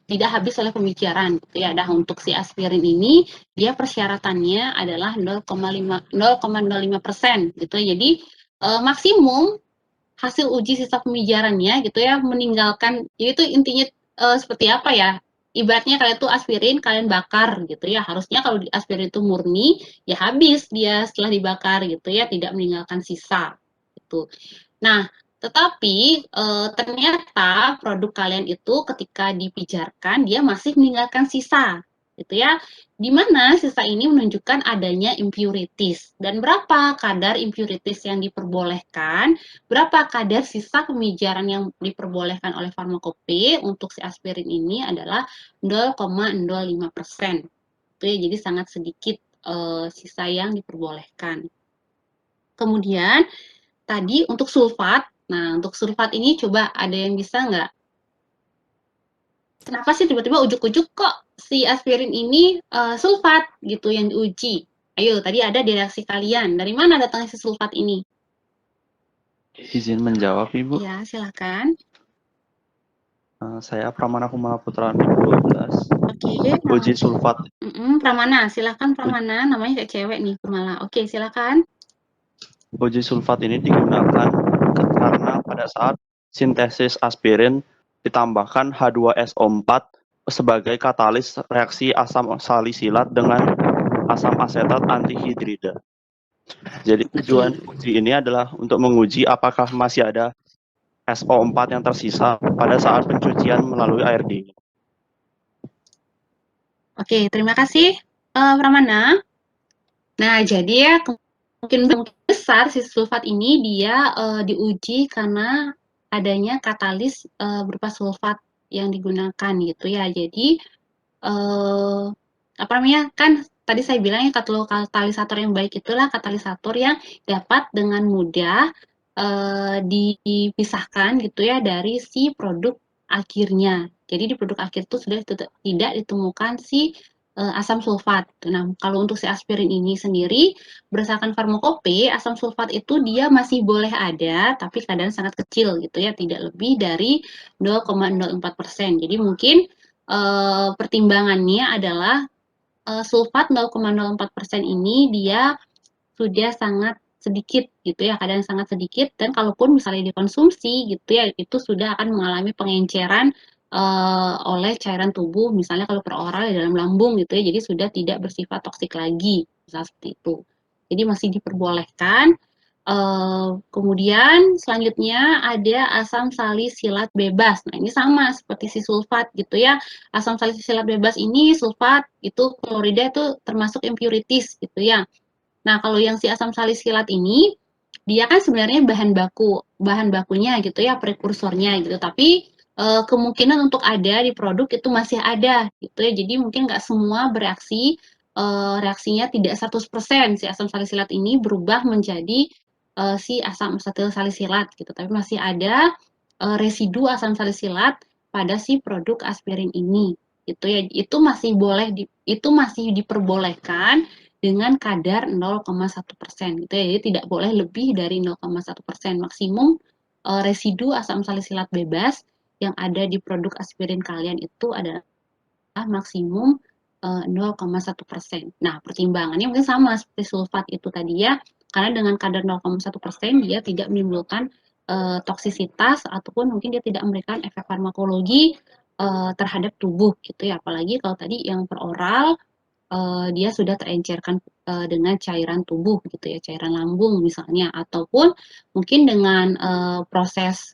tidak habis oleh pemijaran gitu ya. Nah, untuk si aspirin ini dia persyaratannya adalah 0,05% gitu ya. Jadi maksimum hasil uji sisa pemijarannya gitu ya meninggalkan, jadi itu intinya seperti apa ya, ibaratnya kalian tuh aspirin kalian bakar gitu ya, harusnya kalau di aspirin itu murni ya habis dia setelah dibakar gitu ya, tidak meninggalkan sisa gitu. Nah, tetapi ternyata produk kalian itu ketika dipijarkan dia masih meninggalkan sisa gitu ya, di mana sisa ini menunjukkan adanya impurities dan berapa kadar impurities yang diperbolehkan, berapa kadar sisa pemijaran yang diperbolehkan oleh farmakope untuk si aspirin ini adalah 0,05%. Itu ya, jadi sangat sedikit sisa yang diperbolehkan. Kemudian tadi untuk sulfat, nah untuk sulfat ini coba ada yang bisa nggak? Kenapa sih tiba-tiba ujuk-ujuk kok si aspirin ini sulfat gitu yang diuji? Ayo, tadi ada di reaksi kalian. Dari mana datangnya si sulfat ini? Izin menjawab, Ibu. Ya, silakan. Saya Pramana Kumala Putra 12. Oke. Uji sulfat. Pramana, silakan Pramana. Namanya kayak cewek nih, Kumala. Oke, silakan. Uji sulfat ini digunakan karena pada saat sintesis aspirin ditambahkan H2SO4 sebagai katalis reaksi asam salisilat dengan asam asetat antihidrida. Jadi tujuan uji ini adalah untuk menguji apakah masih ada SO4 yang tersisa pada saat pencucian melalui air dingin. Oke, terima kasih Pramana. Nah, jadi ya mungkin besar si sulfat ini dia diuji karena adanya katalis berupa sulfat yang digunakan gitu ya. Jadi apa namanya, kan tadi saya bilang ya katalisator yang baik itulah katalisator yang dapat dengan mudah dipisahkan gitu ya dari si produk akhirnya. Jadi di produk akhir itu sudah tidak ditemukan si asam sulfat. Nah, kalau untuk si aspirin ini sendiri, berdasarkan farmakope, asam sulfat itu dia masih boleh ada, tapi kadang sangat kecil gitu ya, tidak lebih dari 0,04%. Jadi mungkin pertimbangannya adalah sulfat 0,04% ini dia sudah sangat sedikit gitu ya, kadang sangat sedikit, dan kalaupun misalnya dikonsumsi gitu ya, itu sudah akan mengalami pengenceran oleh cairan tubuh, misalnya kalau per oral di dalam lambung gitu ya, jadi sudah tidak bersifat toksik lagi, misalnya seperti itu. Jadi masih diperbolehkan. Kemudian selanjutnya ada asam salisilat bebas. Nah, ini sama seperti si sulfat gitu ya. Asam salisilat bebas ini sulfat itu klorida itu termasuk impurities gitu ya. Nah, kalau yang si asam salisilat ini dia kan sebenarnya bahan bakunya gitu ya, prekursornya gitu. Tapi kemungkinan untuk ada di produk itu masih ada gitu ya. Jadi mungkin nggak semua reaksinya tidak 100% si asam salisilat ini berubah menjadi si asam asetil salisilat gitu. Tapi masih ada residu asam salisilat pada si produk aspirin ini gitu ya. Itu masih diperbolehkan dengan kadar 0,1% gitu ya. Jadi tidak boleh lebih dari 0,1%. Maksimum residu asam salisilat bebas yang ada di produk aspirin kalian itu adalah maksimum 0,1%. Nah, pertimbangannya mungkin sama seperti sulfat itu tadi ya, karena dengan kadar 0,1% dia tidak menimbulkan toksisitas ataupun mungkin dia tidak memberikan efek farmakologi terhadap tubuh gitu ya. Apalagi kalau tadi yang per oral dia sudah terencerkan dengan cairan tubuh gitu ya, cairan lambung misalnya, ataupun mungkin dengan proses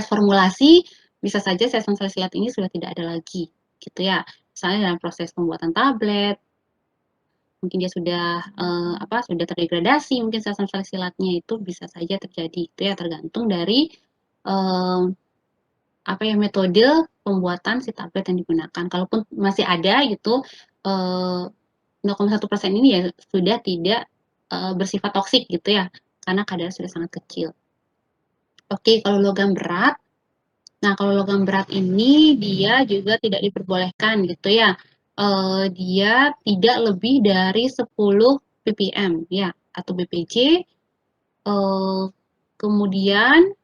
formulasi bisa saja si asam salisilat ini sudah tidak ada lagi gitu ya. Misalnya dalam proses pembuatan tablet, mungkin dia sudah sudah terdegradasi, mungkin si asam salisilatnya itu bisa saja terjadi itu ya, tergantung dari metode pembuatan si tablet yang digunakan. Kalaupun masih ada gitu 0,1% ini ya sudah tidak bersifat toksik gitu ya, karena kadar sudah sangat kecil. Oke, kalau logam berat, nah kalau logam berat ini dia juga tidak diperbolehkan gitu ya, dia tidak lebih dari 10 ppm ya, atau BPJ. Kemudian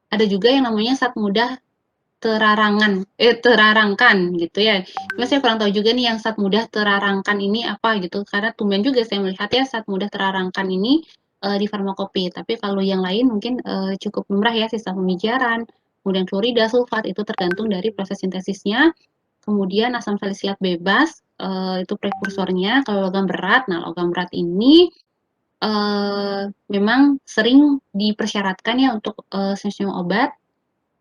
ada juga yang namanya zat mudah terarangkan gitu ya. Mas saya kurang tahu juga nih yang zat mudah terarangkan ini apa gitu, karena tumben juga saya melihat ya zat mudah terarangkan ini di farmakope. Tapi kalau yang lain mungkin cukup lumrah ya, sisa pemijaran, kemudian klorida, sulfat itu tergantung dari proses sintesisnya. Kemudian asam salisilat bebas itu prekursornya. Kalau logam berat, nah logam berat ini memang sering dipersyaratkan ya untuk sensitif obat.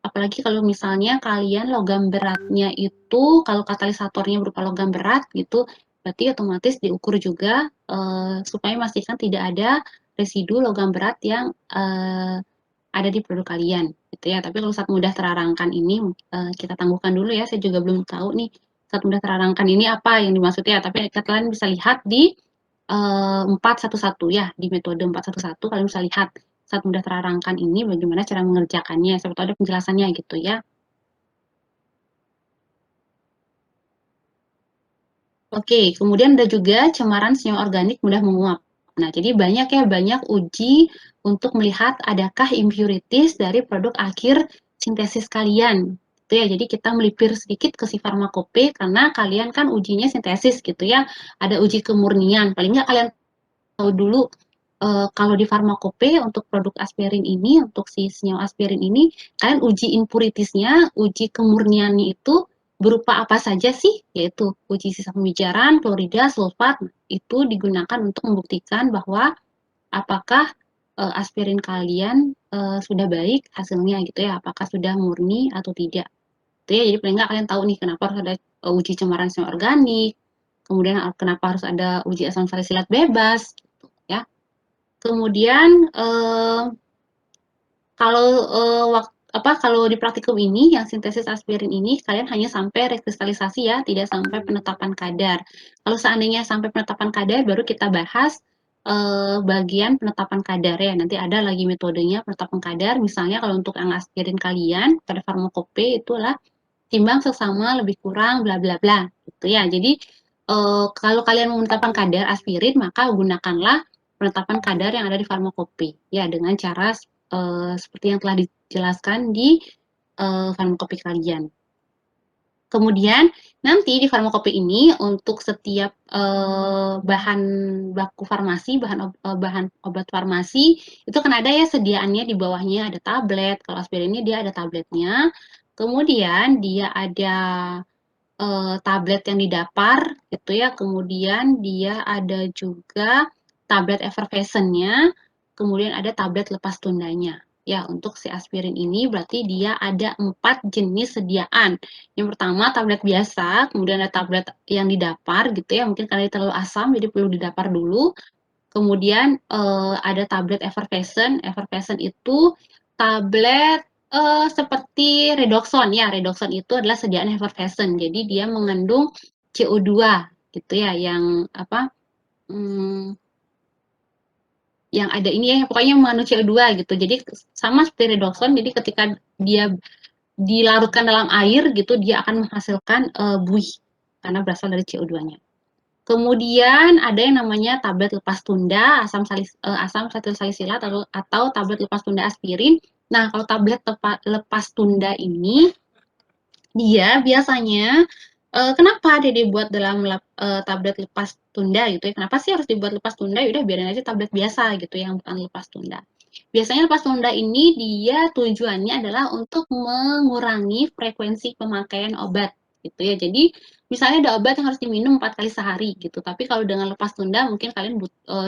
Apalagi kalau misalnya kalian logam beratnya itu, kalau katalisatornya berupa logam berat gitu, berarti otomatis diukur juga supaya memastikan tidak ada residu logam berat yang ada di produk kalian gitu ya. Tapi kalau zat mudah terarangkan ini kita tangguhkan dulu ya, saya juga belum tahu nih zat mudah terarangkan ini apa yang dimaksud ya. Tapi kalian bisa lihat di 411 ya, di metode 411 kalian bisa lihat zat mudah terarangkan ini bagaimana cara mengerjakannya, siapa tahu ada penjelasannya gitu ya. Oke, kemudian ada juga cemaran senyawa organik mudah menguap. Nah, jadi banyak uji untuk melihat adakah impurities dari produk akhir sintesis kalian. Gitu ya. Jadi kita melipir sedikit ke si farmakope karena kalian kan ujinya sintesis gitu ya. Ada uji kemurnian. Paling nggak kalian tahu dulu kalau di farmakope untuk produk aspirin ini, untuk si senyawa aspirin ini, kalian uji impuritiesnya, uji kemurniannya itu berupa apa saja sih? Yaitu uji sisa pembicaraan, klorida, sulfat, itu digunakan untuk membuktikan bahwa apakah aspirin kalian sudah baik hasilnya gitu ya, apakah sudah murni atau tidak. Itu ya, jadi paling nggak kalian tahu nih kenapa harus ada uji cemaran senyawa organik, kemudian kenapa harus ada uji asam salisilat bebas, gitu ya. Kemudian kalau kalau di praktikum ini yang sintesis aspirin ini kalian hanya sampai rekristalisasi ya, tidak sampai penetapan kadar. Kalau seandainya sampai penetapan kadar baru kita bahas bagian penetapan kadar ya. Nanti ada lagi metodenya penetapan kadar. Misalnya kalau untuk yang aspirin kalian pada farmakope itulah timbang seksama lebih kurang bla bla bla gitu ya. Jadi kalau kalian mau menetapkan kadar aspirin maka gunakanlah penetapan kadar yang ada di farmakope ya dengan cara seperti yang telah dijelaskan di farmakope kalian. Kemudian nanti di farmakope ini untuk setiap bahan baku farmasi, bahan obat farmasi itu kan ada ya sediaannya di bawahnya ada tablet. Kalau aspirin ini dia ada tabletnya. Kemudian dia ada tablet yang didapar gitu ya. Kemudian dia ada juga tablet effervescent-nya. Kemudian ada tablet lepas tundanya. Ya, untuk si aspirin ini berarti dia ada 4 jenis sediaan. Yang pertama tablet biasa, kemudian ada tablet yang didapar gitu ya, mungkin karena terlalu asam jadi perlu didapar dulu. Kemudian ada tablet effervescent. Effervescent itu tablet seperti redoxon ya. Redoxon itu adalah sediaan effervescent. Jadi dia mengandung CO2 gitu ya, yang apa? Yang ada ini ya, pokoknya mengandung CO2 gitu. Jadi sama seperti redoxon, jadi ketika dia dilarutkan dalam air gitu, dia akan menghasilkan buih karena berasal dari CO2-nya. Kemudian ada yang namanya tablet lepas tunda, asam asetilsalisilat atau tablet lepas tunda aspirin. Nah, kalau tablet lepas tunda ini, dia biasanya kenapa dia dibuat dalam tablet lepas tunda gitu ya? Kenapa sih harus dibuat lepas tunda? Yaudah biarin aja tablet biasa gitu yang bukan lepas tunda. Biasanya lepas tunda ini dia tujuannya adalah untuk mengurangi frekuensi pemakaian obat gitu ya. Jadi misalnya ada obat yang harus diminum 4 kali sehari gitu, tapi kalau dengan lepas tunda mungkin kalian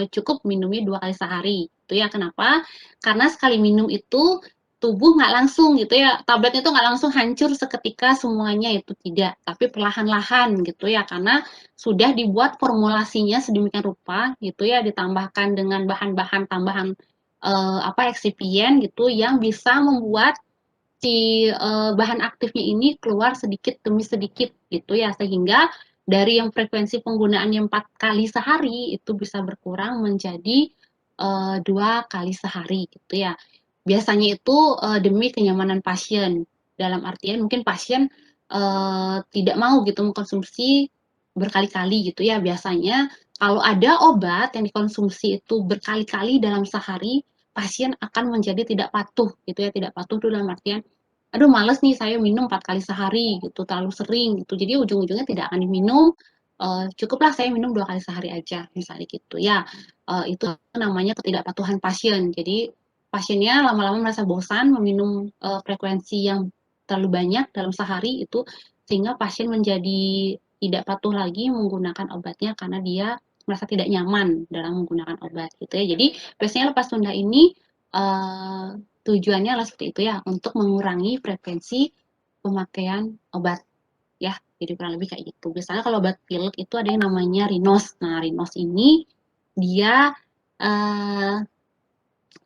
cukup minumnya 2 kali sehari gitu ya. Kenapa? Karena sekali minum itu tubuh nggak langsung gitu ya, tabletnya itu nggak langsung hancur seketika semuanya itu tidak, tapi perlahan-lahan gitu ya, karena sudah dibuat formulasinya sedemikian rupa gitu ya, ditambahkan dengan bahan-bahan tambahan eksipien gitu yang bisa membuat si bahan aktifnya ini keluar sedikit demi sedikit gitu ya, sehingga dari yang frekuensi penggunaannya 4 kali sehari itu bisa berkurang menjadi 2 kali sehari gitu ya. Biasanya itu demi kenyamanan pasien, dalam artian mungkin pasien tidak mau gitu mengkonsumsi berkali-kali gitu ya. Biasanya kalau ada obat yang dikonsumsi itu berkali-kali dalam sehari, pasien akan menjadi tidak patuh gitu ya. Tidak patuh itu dalam artian, aduh males nih saya minum 4 kali sehari gitu, terlalu sering gitu. Jadi ujung-ujungnya tidak akan diminum, cukuplah saya minum 2 kali sehari aja, misalnya gitu ya. Itu namanya ketidakpatuhan pasien. Jadi pasiennya lama-lama merasa bosan meminum frekuensi yang terlalu banyak dalam sehari itu, sehingga pasien menjadi tidak patuh lagi menggunakan obatnya karena dia merasa tidak nyaman dalam menggunakan obat gitu ya. Jadi biasanya lepas tunda ini tujuannya adalah seperti itu ya, untuk mengurangi frekuensi pemakaian obat ya. Jadi kurang lebih kayak gitu. Biasanya kalau obat pilek itu ada yang namanya Rinos. Nah, Rinos ini dia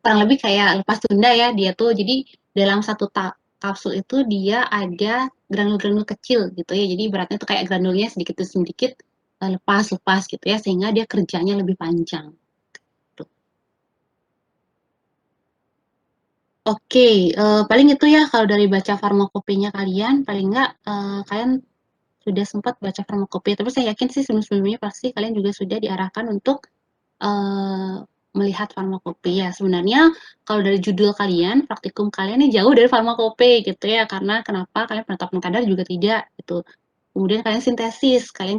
kurang lebih kayak lepas tunda ya, dia tuh jadi dalam satu kapsul itu dia ada granul-granul kecil gitu ya, jadi beratnya tuh kayak granulnya sedikit demi sedikit lepas gitu ya, sehingga dia kerjanya lebih panjang. Tuh. Oke, paling itu ya kalau dari baca farmakopenya kalian, paling nggak kalian sudah sempat baca farmakope, tapi saya yakin sih sebelum-sebelumnya pasti kalian juga sudah diarahkan untuk melihat farmakope ya. Sebenarnya kalau dari judul kalian, praktikum kalian ini jauh dari farmakope gitu ya, karena kenapa? Kalian penetapan kadar juga tidak gitu. Kemudian kalian sintesis, kalian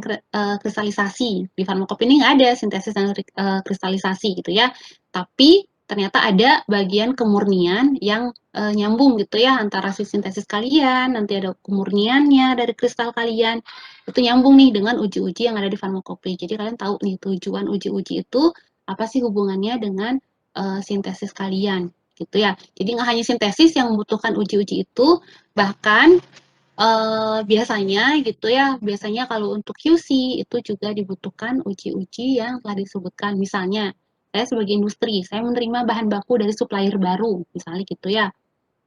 kristalisasi. Di farmakope ini nggak ada sintesis dan kristalisasi gitu ya. Tapi ternyata ada bagian kemurnian yang nyambung gitu ya antara si sintesis kalian, nanti ada kemurniannya dari kristal kalian. Itu nyambung nih dengan uji-uji yang ada di farmakope. Jadi kalian tahu nih tujuan uji-uji itu apa sih hubungannya dengan sintesis kalian gitu ya. Jadi nggak hanya sintesis yang membutuhkan uji-uji itu, bahkan biasanya gitu ya, biasanya kalau untuk QC itu juga dibutuhkan uji-uji yang telah disebutkan. Misalnya, saya sebagai industri, saya menerima bahan baku dari supplier baru, misalnya gitu ya.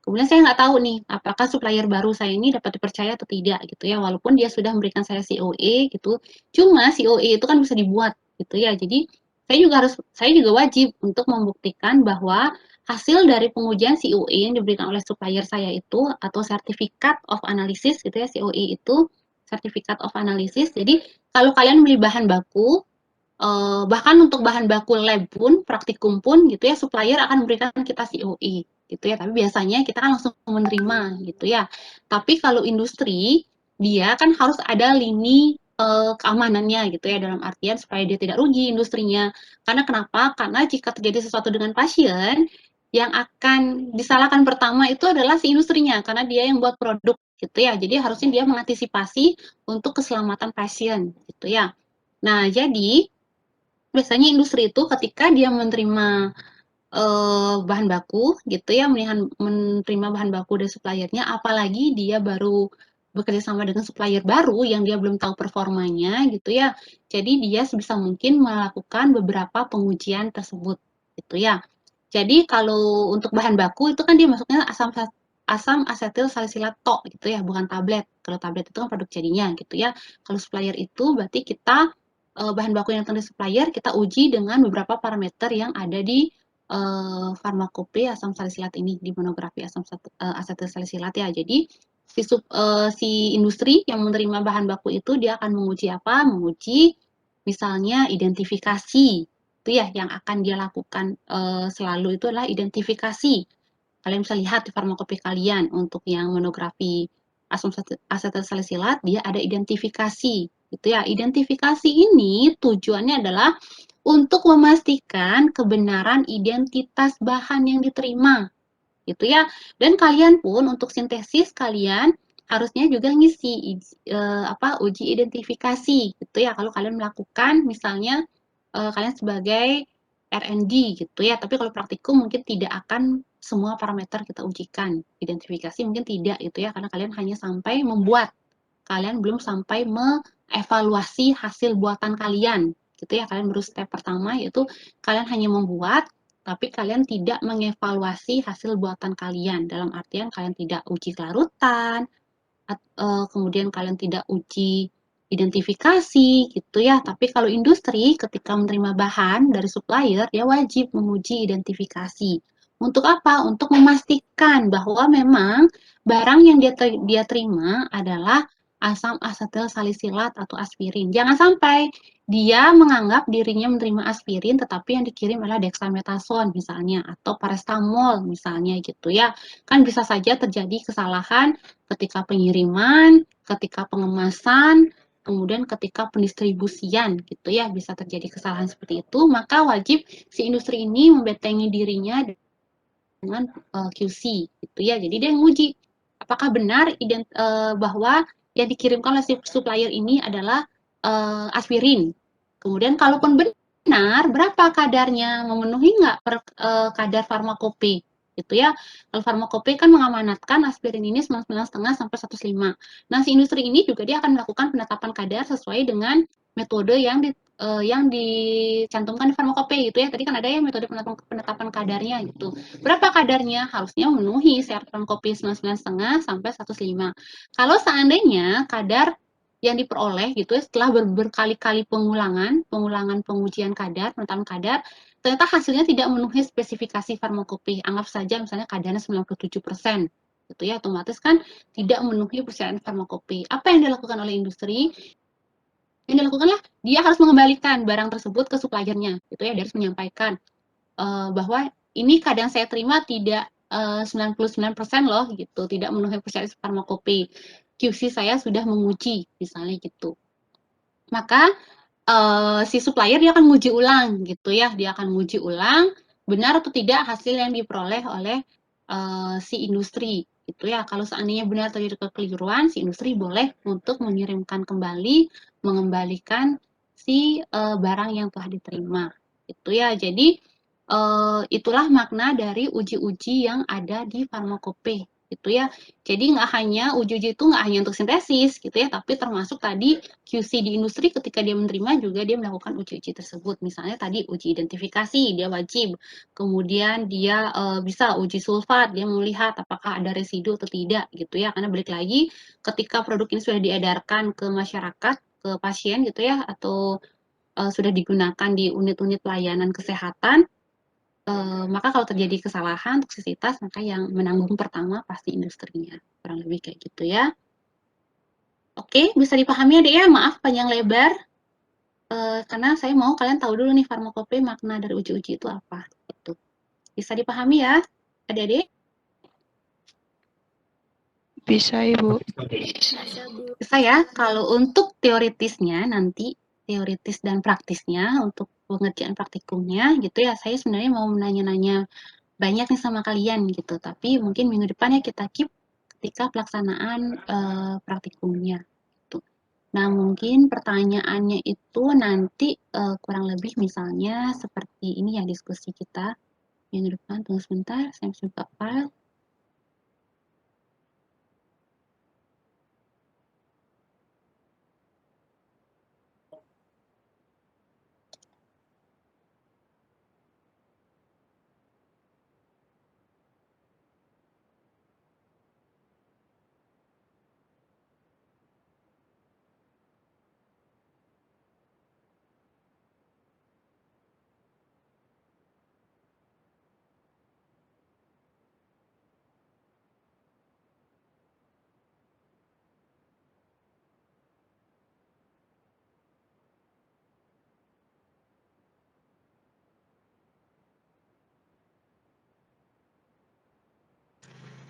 Kemudian saya nggak tahu nih, apakah supplier baru saya ini dapat dipercaya atau tidak gitu ya, walaupun dia sudah memberikan saya COE gitu, cuma COE itu kan bisa dibuat gitu ya. Jadi saya juga wajib untuk membuktikan bahwa hasil dari pengujian COE yang diberikan oleh supplier saya itu atau Certificate of Analysis gitu ya, COE itu Certificate of Analysis. Jadi kalau kalian beli bahan baku, bahkan untuk bahan baku lab pun, praktikum pun gitu ya, supplier akan memberikan kita COE gitu ya. Tapi biasanya kita kan langsung menerima gitu ya. Tapi kalau industri, dia kan harus ada lini keamanannya gitu ya, dalam artian supaya dia tidak rugi industrinya. Karena kenapa? Karena jika terjadi sesuatu dengan pasien, yang akan disalahkan pertama itu adalah si industrinya, karena dia yang buat produk gitu ya. Jadi harusnya dia mengantisipasi untuk keselamatan pasien gitu ya. Nah, jadi biasanya industri itu ketika dia menerima bahan baku gitu ya, menerima bahan baku dari suppliernya, apalagi dia baru bekerja sama dengan supplier baru yang dia belum tahu performanya gitu ya. Jadi dia sebisa mungkin melakukan beberapa pengujian tersebut gitu ya. Jadi kalau untuk bahan baku itu kan dia masuknya asam asetil salisilat tok gitu ya, bukan tablet. Kalau tablet itu kan produk jadinya gitu ya. Kalau supplier itu berarti kita bahan baku yang dari supplier kita uji dengan beberapa parameter yang ada di farmakope asam salisilat ini, di monografi asam asetil salisilat ya. Jadi si industri yang menerima bahan baku itu dia akan menguji apa? Menguji misalnya identifikasi itu ya yang akan dia lakukan selalu itu adalah identifikasi. Kalian bisa lihat di farmakope kalian untuk yang monografi asam asetil salisilat dia ada identifikasi gitu ya. Identifikasi ini tujuannya adalah untuk memastikan kebenaran identitas bahan yang diterima gitu ya. Dan kalian pun untuk sintesis kalian harusnya juga ngisi uji identifikasi gitu ya. Kalau kalian melakukan misalnya kalian sebagai R&D gitu ya. Tapi kalau praktikum mungkin tidak akan semua parameter kita ujikan. Identifikasi mungkin tidak gitu ya, karena kalian hanya sampai membuat. Kalian belum sampai mengevaluasi hasil buatan kalian gitu ya. Kalian baru step pertama yaitu kalian hanya membuat, tapi kalian tidak mengevaluasi hasil buatan kalian. Dalam artian kalian tidak uji kelarutan, kemudian kalian tidak uji identifikasi gitu ya. Tapi kalau industri ketika menerima bahan dari supplier, dia wajib menguji identifikasi. Untuk apa? Untuk memastikan bahwa memang barang yang dia terima adalah asam asetil salisilat atau aspirin. Jangan sampai dia menganggap dirinya menerima aspirin tetapi yang dikirim adalah dexamethasone misalnya atau paracetamol misalnya gitu ya. Kan bisa saja terjadi kesalahan ketika pengiriman, ketika pengemasan, kemudian ketika pendistribusian gitu ya, bisa terjadi kesalahan seperti itu, maka wajib si industri ini membentengi dirinya dengan QC gitu ya. Jadi dia nguji apakah benar bahwa yang dikirimkan oleh si supplier ini adalah aspirin. Kemudian kalaupun benar, berapa kadarnya, memenuhi nggak kadar farmakope gitu ya. Kalau farmakope kan mengamanatkan aspirin ini 99,5 sampai 105. Nah, si industri ini juga dia akan melakukan penetapan kadar sesuai dengan metode yang dicantumkan di farmakope gitu ya. Tadi kan ada ya metode penetapan kadarnya gitu. Berapa kadarnya? Harusnya memenuhi syarat farmakope 99,5 sampai 105. Kalau seandainya kadar yang diperoleh gitu ya, setelah berkali-kali pengulangan pengujian kadar, penetapan kadar, ternyata hasilnya tidak memenuhi spesifikasi farmakope. Anggap saja misalnya kadarnya 97%. Gitu ya, otomatis kan tidak memenuhi persyarat farmakope. Apa yang dilakukan oleh industri? Yang dilakukanlah dia harus mengembalikan barang tersebut ke suppliernya, gitu ya. Dia harus menyampaikan bahwa ini kadang saya terima tidak 99% loh, gitu, tidak memenuhi persyarat farmakope. QC saya sudah menguji, misalnya gitu. Maka si supplier dia akan menguji ulang, gitu ya. Dia akan menguji ulang benar atau tidak hasil yang diperoleh oleh si industri, gitu ya. Kalau seandainya benar terjadi kekeliruan, si industri boleh untuk mengirimkan kembali, mengembalikan si barang yang telah diterima, gitu ya. Jadi itulah makna dari uji-uji yang ada di farmakope, gitu ya. Jadi nggak hanya uji-uji itu nggak hanya untuk sintesis gitu ya, tapi termasuk tadi QC di industri ketika dia menerima juga dia melakukan uji-uji tersebut. Misalnya tadi uji identifikasi dia wajib, kemudian dia bisa uji sulfat, dia melihat apakah ada residu atau tidak gitu ya. Karena balik lagi ketika produk ini sudah diedarkan ke masyarakat, ke pasien gitu ya, atau sudah digunakan di unit-unit pelayanan kesehatan, maka kalau terjadi kesalahan, toksisitas, maka yang menanggung pertama pasti industrinya. Kurang lebih kayak gitu ya. Oke, bisa dipahami adik ya? Maaf panjang lebar. Karena saya mau kalian tahu dulu nih farmakope makna dari uji-uji itu apa. Gitu. Bisa dipahami ya, adik-adik? Bisa, Ibu. Bisa ya. Kalau untuk teoritisnya nanti, teoritis dan praktisnya, untuk pengerjaan praktikumnya gitu ya, saya sebenarnya mau menanya-nanya banyak nih sama kalian gitu, tapi mungkin minggu depan ya kita keep ketika pelaksanaan praktikumnya. Gitu. Nah, mungkin pertanyaannya itu nanti kurang lebih misalnya seperti ini ya diskusi kita minggu depan. Tunggu sebentar, saya buka file.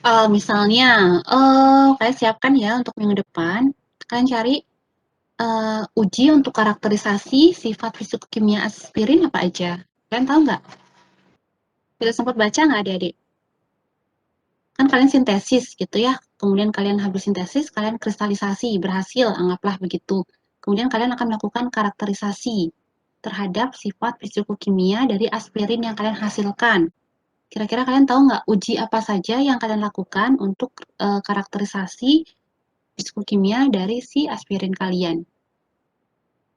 Misalnya, kalian siapkan ya untuk minggu depan, kalian cari uji untuk karakterisasi sifat fisikokimia aspirin apa aja. Kalian tahu nggak? Sudah sempat baca nggak adik-adik? Kan kalian sintesis gitu ya, kemudian kalian habis sintesis, kalian kristalisasi, berhasil, anggaplah begitu. Kemudian kalian akan melakukan karakterisasi terhadap sifat fisikokimia dari aspirin yang kalian hasilkan. Kira-kira kalian tahu nggak uji apa saja yang kalian lakukan untuk karakterisasi fisikokimia dari si aspirin kalian?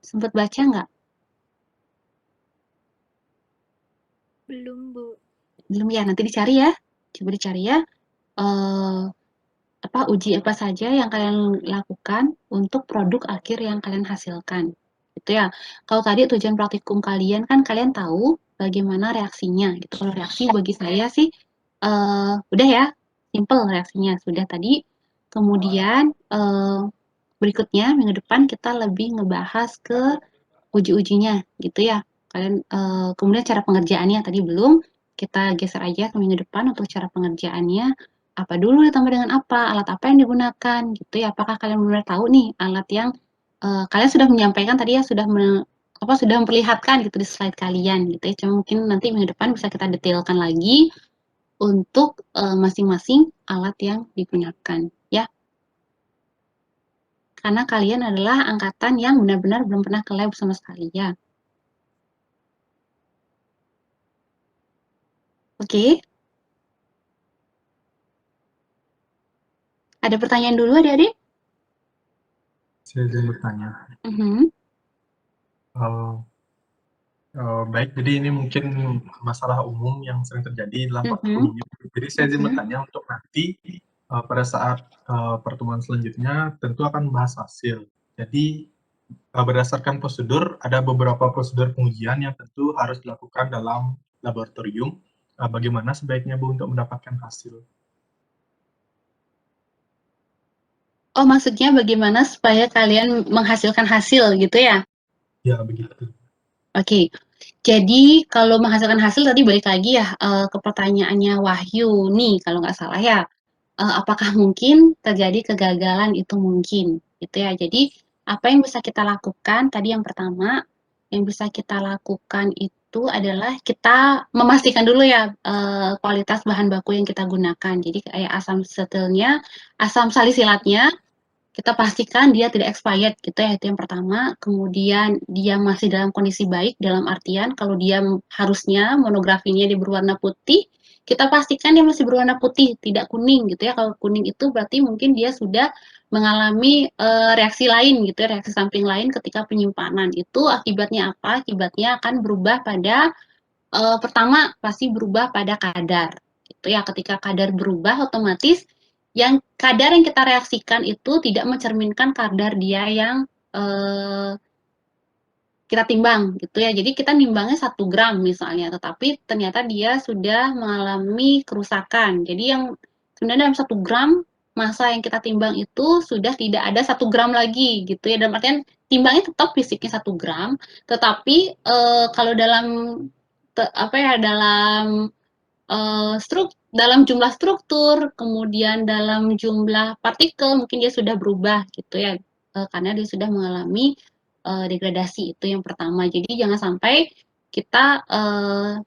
Sempat baca nggak? Belum, Bu. Belum ya, nanti dicari ya. Coba dicari ya. Uji apa saja yang kalian lakukan untuk produk akhir yang kalian hasilkan. Gitu ya. Kalau tadi tujuan praktikum kalian kan kalian tahu bagaimana reaksinya gitu. Kalau reaksi bagi saya sih udah ya, simple reaksinya sudah tadi. Kemudian berikutnya minggu depan kita lebih ngebahas ke uji-ujinya gitu ya. Kalian kemudian cara pengerjaannya tadi belum, kita geser aja ke minggu depan untuk cara pengerjaannya. Apa dulu ditambah dengan apa, alat apa yang digunakan gitu ya. Apakah kalian benar tahu nih alat yang kalian sudah menyampaikan tadi ya, sudah memperlihatkan gitu di slide kalian gitu ya. Cuma mungkin nanti minggu depan bisa kita detailkan lagi untuk masing-masing alat yang digunakan ya. Karena kalian adalah angkatan yang benar-benar belum pernah ke lab sama sekali ya. Oke. Ada pertanyaan dulu adik-adik? Saya izin bertanya. Baik, jadi ini mungkin masalah umum yang sering terjadi dalam praktikum ini. Jadi saya izin bertanya untuk nanti pada saat pertemuan selanjutnya tentu akan membahas hasil. Jadi berdasarkan prosedur, ada beberapa prosedur pengujian yang tentu harus dilakukan dalam laboratorium. Bagaimana sebaiknya Bu untuk mendapatkan hasil? Oh, maksudnya bagaimana supaya kalian menghasilkan hasil gitu ya? Ya, begitu. Oke, jadi kalau menghasilkan hasil tadi balik lagi ya ke pertanyaannya Wahyu nih kalau nggak salah ya. Apakah mungkin terjadi kegagalan itu mungkin gitu ya. Jadi apa yang bisa kita lakukan tadi yang pertama, yang bisa kita lakukan itu adalah kita memastikan dulu ya kualitas bahan baku yang kita gunakan. Jadi kayak asam setilnya, asam salisilatnya kita pastikan dia tidak expired gitu ya, itu yang pertama. Kemudian dia masih dalam kondisi baik dalam artian kalau dia harusnya monografinya dia berwarna putih, kita pastikan dia masih berwarna putih, tidak kuning gitu ya. Kalau kuning itu berarti mungkin dia sudah mengalami reaksi lain gitu ya, reaksi samping lain ketika penyimpanan. Itu akibatnya apa? Akibatnya akan berubah pada pertama pasti berubah pada kadar gitu ya. Ketika kadar berubah otomatis kadar yang kita reaksikan itu tidak mencerminkan kadar dia yang kita timbang gitu ya. Jadi kita nimbangnya 1 gram misalnya, tetapi ternyata dia sudah mengalami kerusakan. Jadi yang sebenarnya dalam 1 gram massa yang kita timbang itu sudah tidak ada 1 gram lagi gitu ya. Dalam artian timbangnya tetap fisiknya 1 gram, tetapi kalau dalam dalam jumlah struktur, kemudian dalam jumlah partikel mungkin dia sudah berubah gitu ya, karena dia sudah mengalami degradasi, itu yang pertama. Jadi jangan sampai kita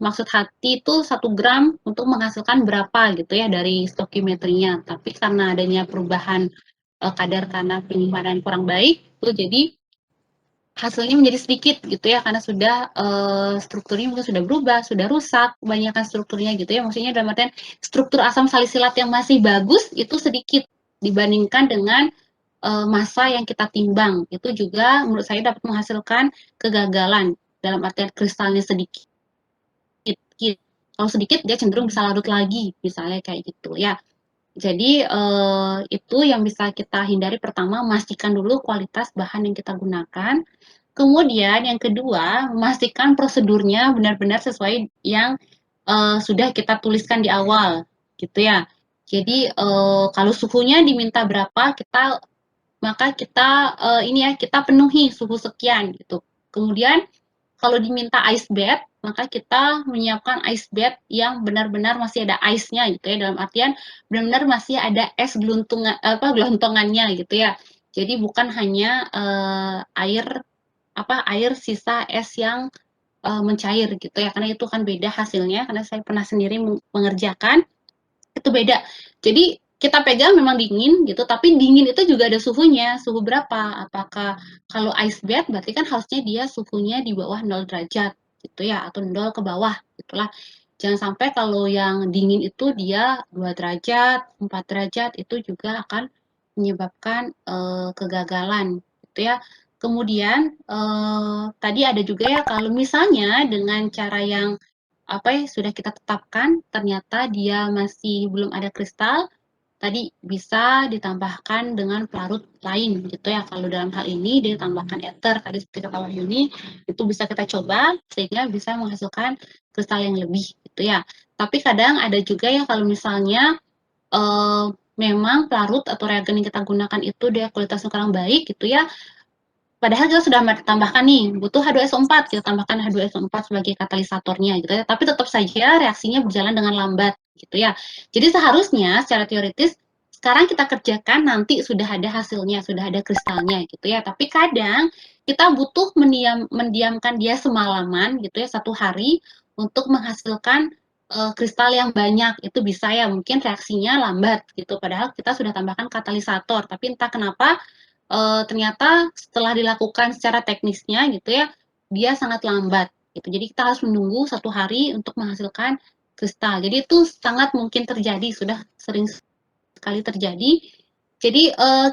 maksud hati itu 1 gram untuk menghasilkan berapa gitu ya dari stoichiometrinya, tapi karena adanya perubahan kadar karena penyimpanan kurang baik, itu jadi hasilnya menjadi sedikit gitu ya, karena sudah strukturnya mungkin sudah berubah, sudah rusak, kebanyakan strukturnya gitu ya. Maksudnya dalam artian struktur asam salisilat yang masih bagus itu sedikit dibandingkan dengan massa yang kita timbang. Itu juga menurut saya dapat menghasilkan kegagalan dalam artian kristalnya sedikit. Kalau sedikit dia cenderung bisa larut lagi, misalnya kayak gitu ya. Jadi itu yang bisa kita hindari. Pertama, memastikan dulu kualitas bahan yang kita gunakan. Kemudian yang kedua, memastikan prosedurnya benar-benar sesuai yang sudah kita tuliskan di awal, gitu ya. Jadi kalau suhunya diminta berapa, maka kita kita penuhi suhu sekian gitu. Kemudian kalau diminta ice bath, maka kita menyiapkan ice bath yang benar-benar masih ada ice-nya gitu ya, dalam artian benar-benar masih ada es gelontongannya gitu ya. Jadi bukan hanya air sisa es yang mencair gitu ya, karena itu kan beda hasilnya, karena saya pernah sendiri mengerjakan, itu beda. Jadi kita pegang memang dingin gitu, tapi dingin itu juga ada suhunya, suhu berapa? Apakah kalau ice bath berarti kan harusnya dia suhunya di bawah 0 derajat gitu ya, atau 0 ke bawah gitulah. Jangan sampai kalau yang dingin itu dia 2 derajat, 4 derajat, itu juga akan menyebabkan kegagalan gitu ya. Kemudian tadi ada juga ya, kalau misalnya dengan cara yang sudah kita tetapkan ternyata dia masih belum ada kristal, tadi bisa ditambahkan dengan pelarut lain gitu ya. Kalau dalam hal ini ditambahkan ether, tadi seperti kata Wahyuni, itu bisa kita coba sehingga bisa menghasilkan kristal yang lebih gitu ya. Tapi kadang ada juga ya kalau misalnya memang pelarut atau reagen yang kita gunakan itu dia kualitasnya kurang baik gitu ya, padahal kita sudah tambahkan nih, butuh H2SO4, kita tambahkan H2SO4 sebagai katalisatornya gitu ya, tapi tetap saja reaksinya berjalan dengan lambat gitu ya. Jadi seharusnya secara teoritis sekarang kita kerjakan, nanti sudah ada hasilnya, sudah ada kristalnya gitu ya. Tapi kadang kita butuh mendiamkan dia semalaman gitu ya, 1 hari untuk menghasilkan kristal yang banyak. Itu bisa ya, mungkin reaksinya lambat gitu, padahal kita sudah tambahkan katalisator, tapi entah kenapa ternyata setelah dilakukan secara teknisnya gitu ya, dia sangat lambat gitu. Jadi kita harus menunggu 1 hari untuk menghasilkan kristal. Jadi itu sangat mungkin terjadi, sudah sering sekali terjadi. Jadi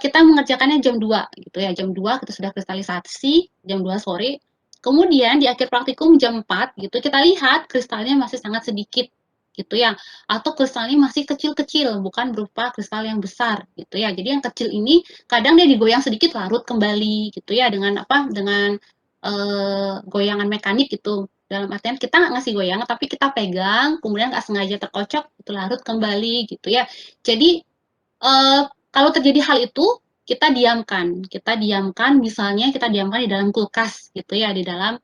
kita mengerjakannya jam 2 gitu ya, jam 2 kita sudah kristalisasi, jam 2 sore. Kemudian di akhir praktikum jam 4 gitu, kita lihat kristalnya masih sangat sedikit gitu ya, atau kristalnya masih kecil-kecil, bukan berupa kristal yang besar gitu ya. Jadi yang kecil ini kadang dia digoyang sedikit larut kembali gitu ya, dengan goyangan mekanik gitu. Dalam artian kita nggak ngasih goyangan, tapi kita pegang, kemudian nggak sengaja terkocok, itu larut kembali gitu ya. Jadi kalau terjadi hal itu, kita diamkan, misalnya kita diamkan di dalam kulkas gitu ya, di dalam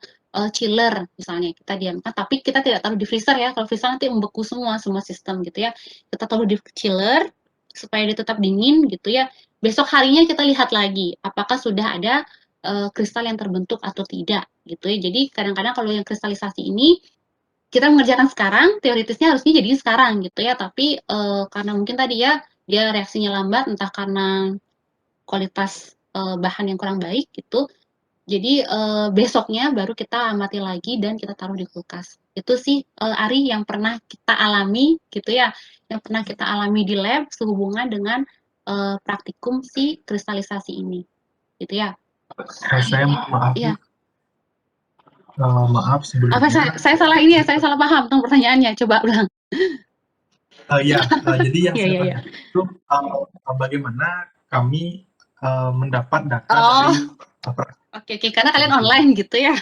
chiller misalnya kita diamkan, tapi kita tidak taruh di freezer ya, kalau freezer nanti membeku semua sistem gitu ya. Kita taruh di chiller supaya dia tetap dingin gitu ya. Besok harinya kita lihat lagi apakah sudah ada kristal yang terbentuk atau tidak gitu ya. Jadi kadang-kadang kalau yang kristalisasi ini kita mengerjakan sekarang, teoritisnya harusnya jadi sekarang gitu ya, tapi karena mungkin tadi ya dia reaksinya lambat, entah karena kualitas bahan yang kurang baik gitu, Jadi besoknya baru kita amati lagi dan kita taruh di kulkas. Itu sih Ari yang pernah kita alami gitu ya, yang pernah kita alami di lab sehubungan dengan praktikum si kristalisasi ini, gitu ya. Saya maaf, Iya. maaf sebelumnya. Apa saya salah ini ya, saya salah paham tentang pertanyaannya. Coba ulang. Jadi yang Iya, saya iya, iya. tanyakan itu bagaimana kami mendapat data Oh, dari oke, karena kalian online gitu ya.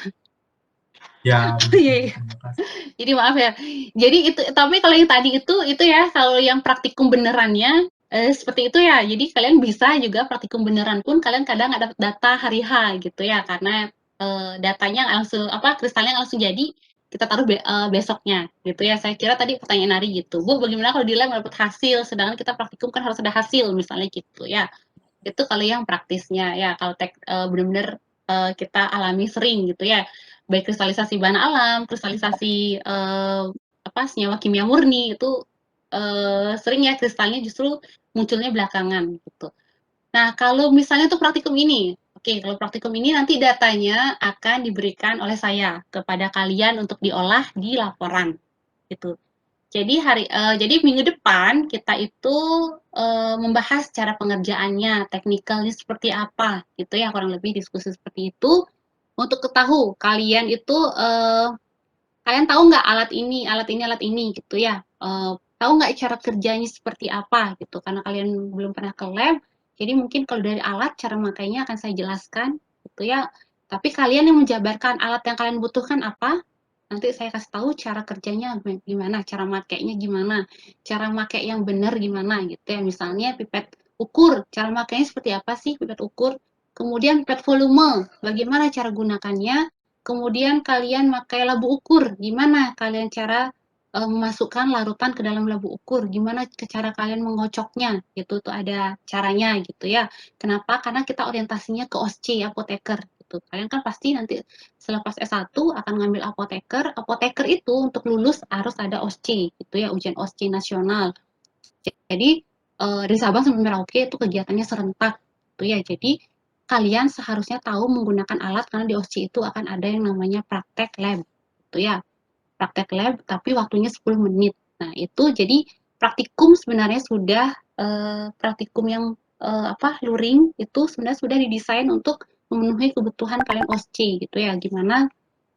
ya. Iya, iya. Terima kasih. Jadi maaf ya. Jadi itu, tapi kalau yang tadi itu ya kalau yang praktikum benerannya seperti itu ya. Jadi kalian bisa juga praktikum beneran pun kalian kadang nggak dapat data hari H gitu ya, karena datanya langsung kristalnya langsung jadi kita taruh besoknya gitu ya. Saya kira tadi pertanyaan Ari gitu. Bu, bagaimana kalau di lab dapat hasil, sedangkan kita praktikum kan harus ada hasil misalnya gitu ya. Itu kalau yang praktisnya ya. Kalau benar-benar kita alami sering gitu ya. Baik kristalisasi bahan alam, kristalisasi senyawa kimia murni itu sering ya kristalnya justru munculnya belakangan gitu. Nah, kalau misalnya tuh praktikum ini, kalau praktikum ini nanti datanya akan diberikan oleh saya kepada kalian untuk diolah di laporan gitu. Jadi jadi minggu depan kita itu membahas cara pengerjaannya, teknikalnya seperti apa, gitu ya, kurang lebih diskusi seperti itu. Untuk ketahui kalian itu kalian tahu nggak alat ini, gitu ya. Tahu nggak cara kerjanya seperti apa, gitu. Karena kalian belum pernah ke lab, jadi mungkin kalau dari alat, cara makainya akan saya jelaskan, gitu ya. Tapi kalian yang menjabarkan alat yang kalian butuhkan apa, nanti saya kasih tahu cara kerjanya gimana, cara makainya gimana, cara makai yang benar gimana, gitu ya. Misalnya pipet ukur, cara makainya seperti apa sih pipet ukur. Kemudian pipet volume, bagaimana cara gunakannya. Kemudian kalian pakai labu ukur, gimana kalian cara memasukkan larutan ke dalam labu ukur, gimana cara kalian mengocoknya, gitu tuh ada caranya gitu ya. Kenapa? Karena kita orientasinya ke OSCE, apoteker gitu. Kalian kan pasti nanti selepas S1 akan ngambil apoteker. Apoteker itu untuk lulus harus ada OSCE gitu ya, ujian OSCE nasional. Jadi dari Sabang sampai Merauke itu kegiatannya serentak gitu ya. Jadi kalian seharusnya tahu menggunakan alat karena di OSCE itu akan ada yang namanya praktek lab gitu ya. Praktek lab tapi waktunya 10 menit. Nah, itu jadi praktikum sebenarnya sudah praktikum yang luring itu sebenarnya sudah didesain untuk memenuhi kebutuhan kalian OSCE gitu ya. Gimana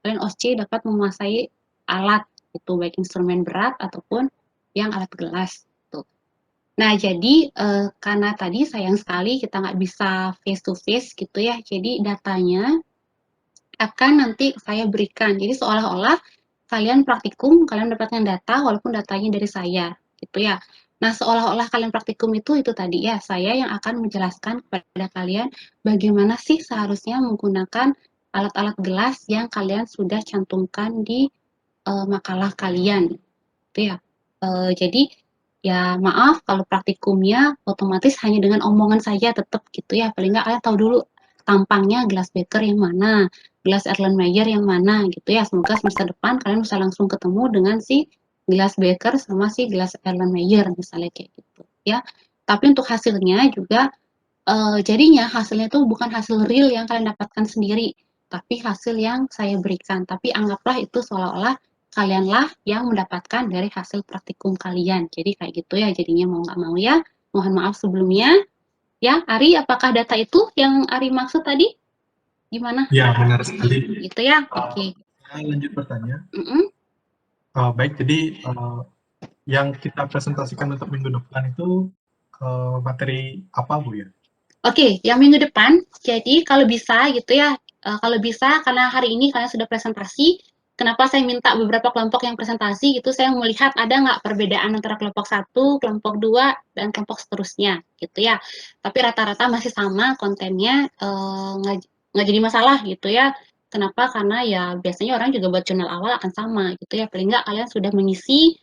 kalian OSCE dapat menguasai alat itu baik instrumen berat ataupun yang alat gelas. Nah, jadi karena tadi sayang sekali kita nggak bisa face to face gitu ya, jadi datanya akan nanti saya berikan. Jadi seolah-olah kalian praktikum, kalian mendapatkan data walaupun datanya dari saya, gitu ya. Nah, seolah-olah kalian praktikum itu tadi ya, saya yang akan menjelaskan kepada kalian bagaimana sih seharusnya menggunakan alat-alat gelas yang kalian sudah cantumkan di makalah kalian, gitu ya. Jadi ya maaf kalau praktikumnya otomatis hanya dengan omongan saja tetap gitu ya. Paling nggak kalian tahu dulu tampangnya gelas Becker yang mana, gelas Erlenmeyer yang mana gitu ya. Semoga semester depan kalian bisa langsung ketemu dengan si gelas Becker sama si gelas Erlenmeyer misalnya kayak gitu ya. Tapi untuk hasilnya juga jadinya hasilnya itu bukan hasil real yang kalian dapatkan sendiri, tapi hasil yang saya berikan. Tapi anggaplah itu seolah-olah kalianlah yang mendapatkan dari hasil praktikum kalian. Jadi kayak gitu ya jadinya mau nggak mau ya. Mohon maaf sebelumnya. Ya, Ari, apakah data itu yang Ari maksud tadi? Gimana? Ya, benar sekali. Gitu ya? Oke. Saya lanjut bertanya. Baik, jadi yang kita presentasikan untuk minggu depan itu materi apa, Bu ya? Oke, yang minggu depan, jadi kalau bisa gitu ya, kalau bisa karena hari ini kalian sudah presentasi, kenapa saya minta beberapa kelompok yang presentasi gitu, saya melihat ada nggak perbedaan antara kelompok 1, kelompok 2, dan kelompok seterusnya gitu ya. Tapi rata-rata masih sama kontennya, nggak jadi masalah gitu ya. Kenapa? Karena ya biasanya orang juga buat jurnal awal akan sama gitu ya. Paling nggak kalian sudah mengisi,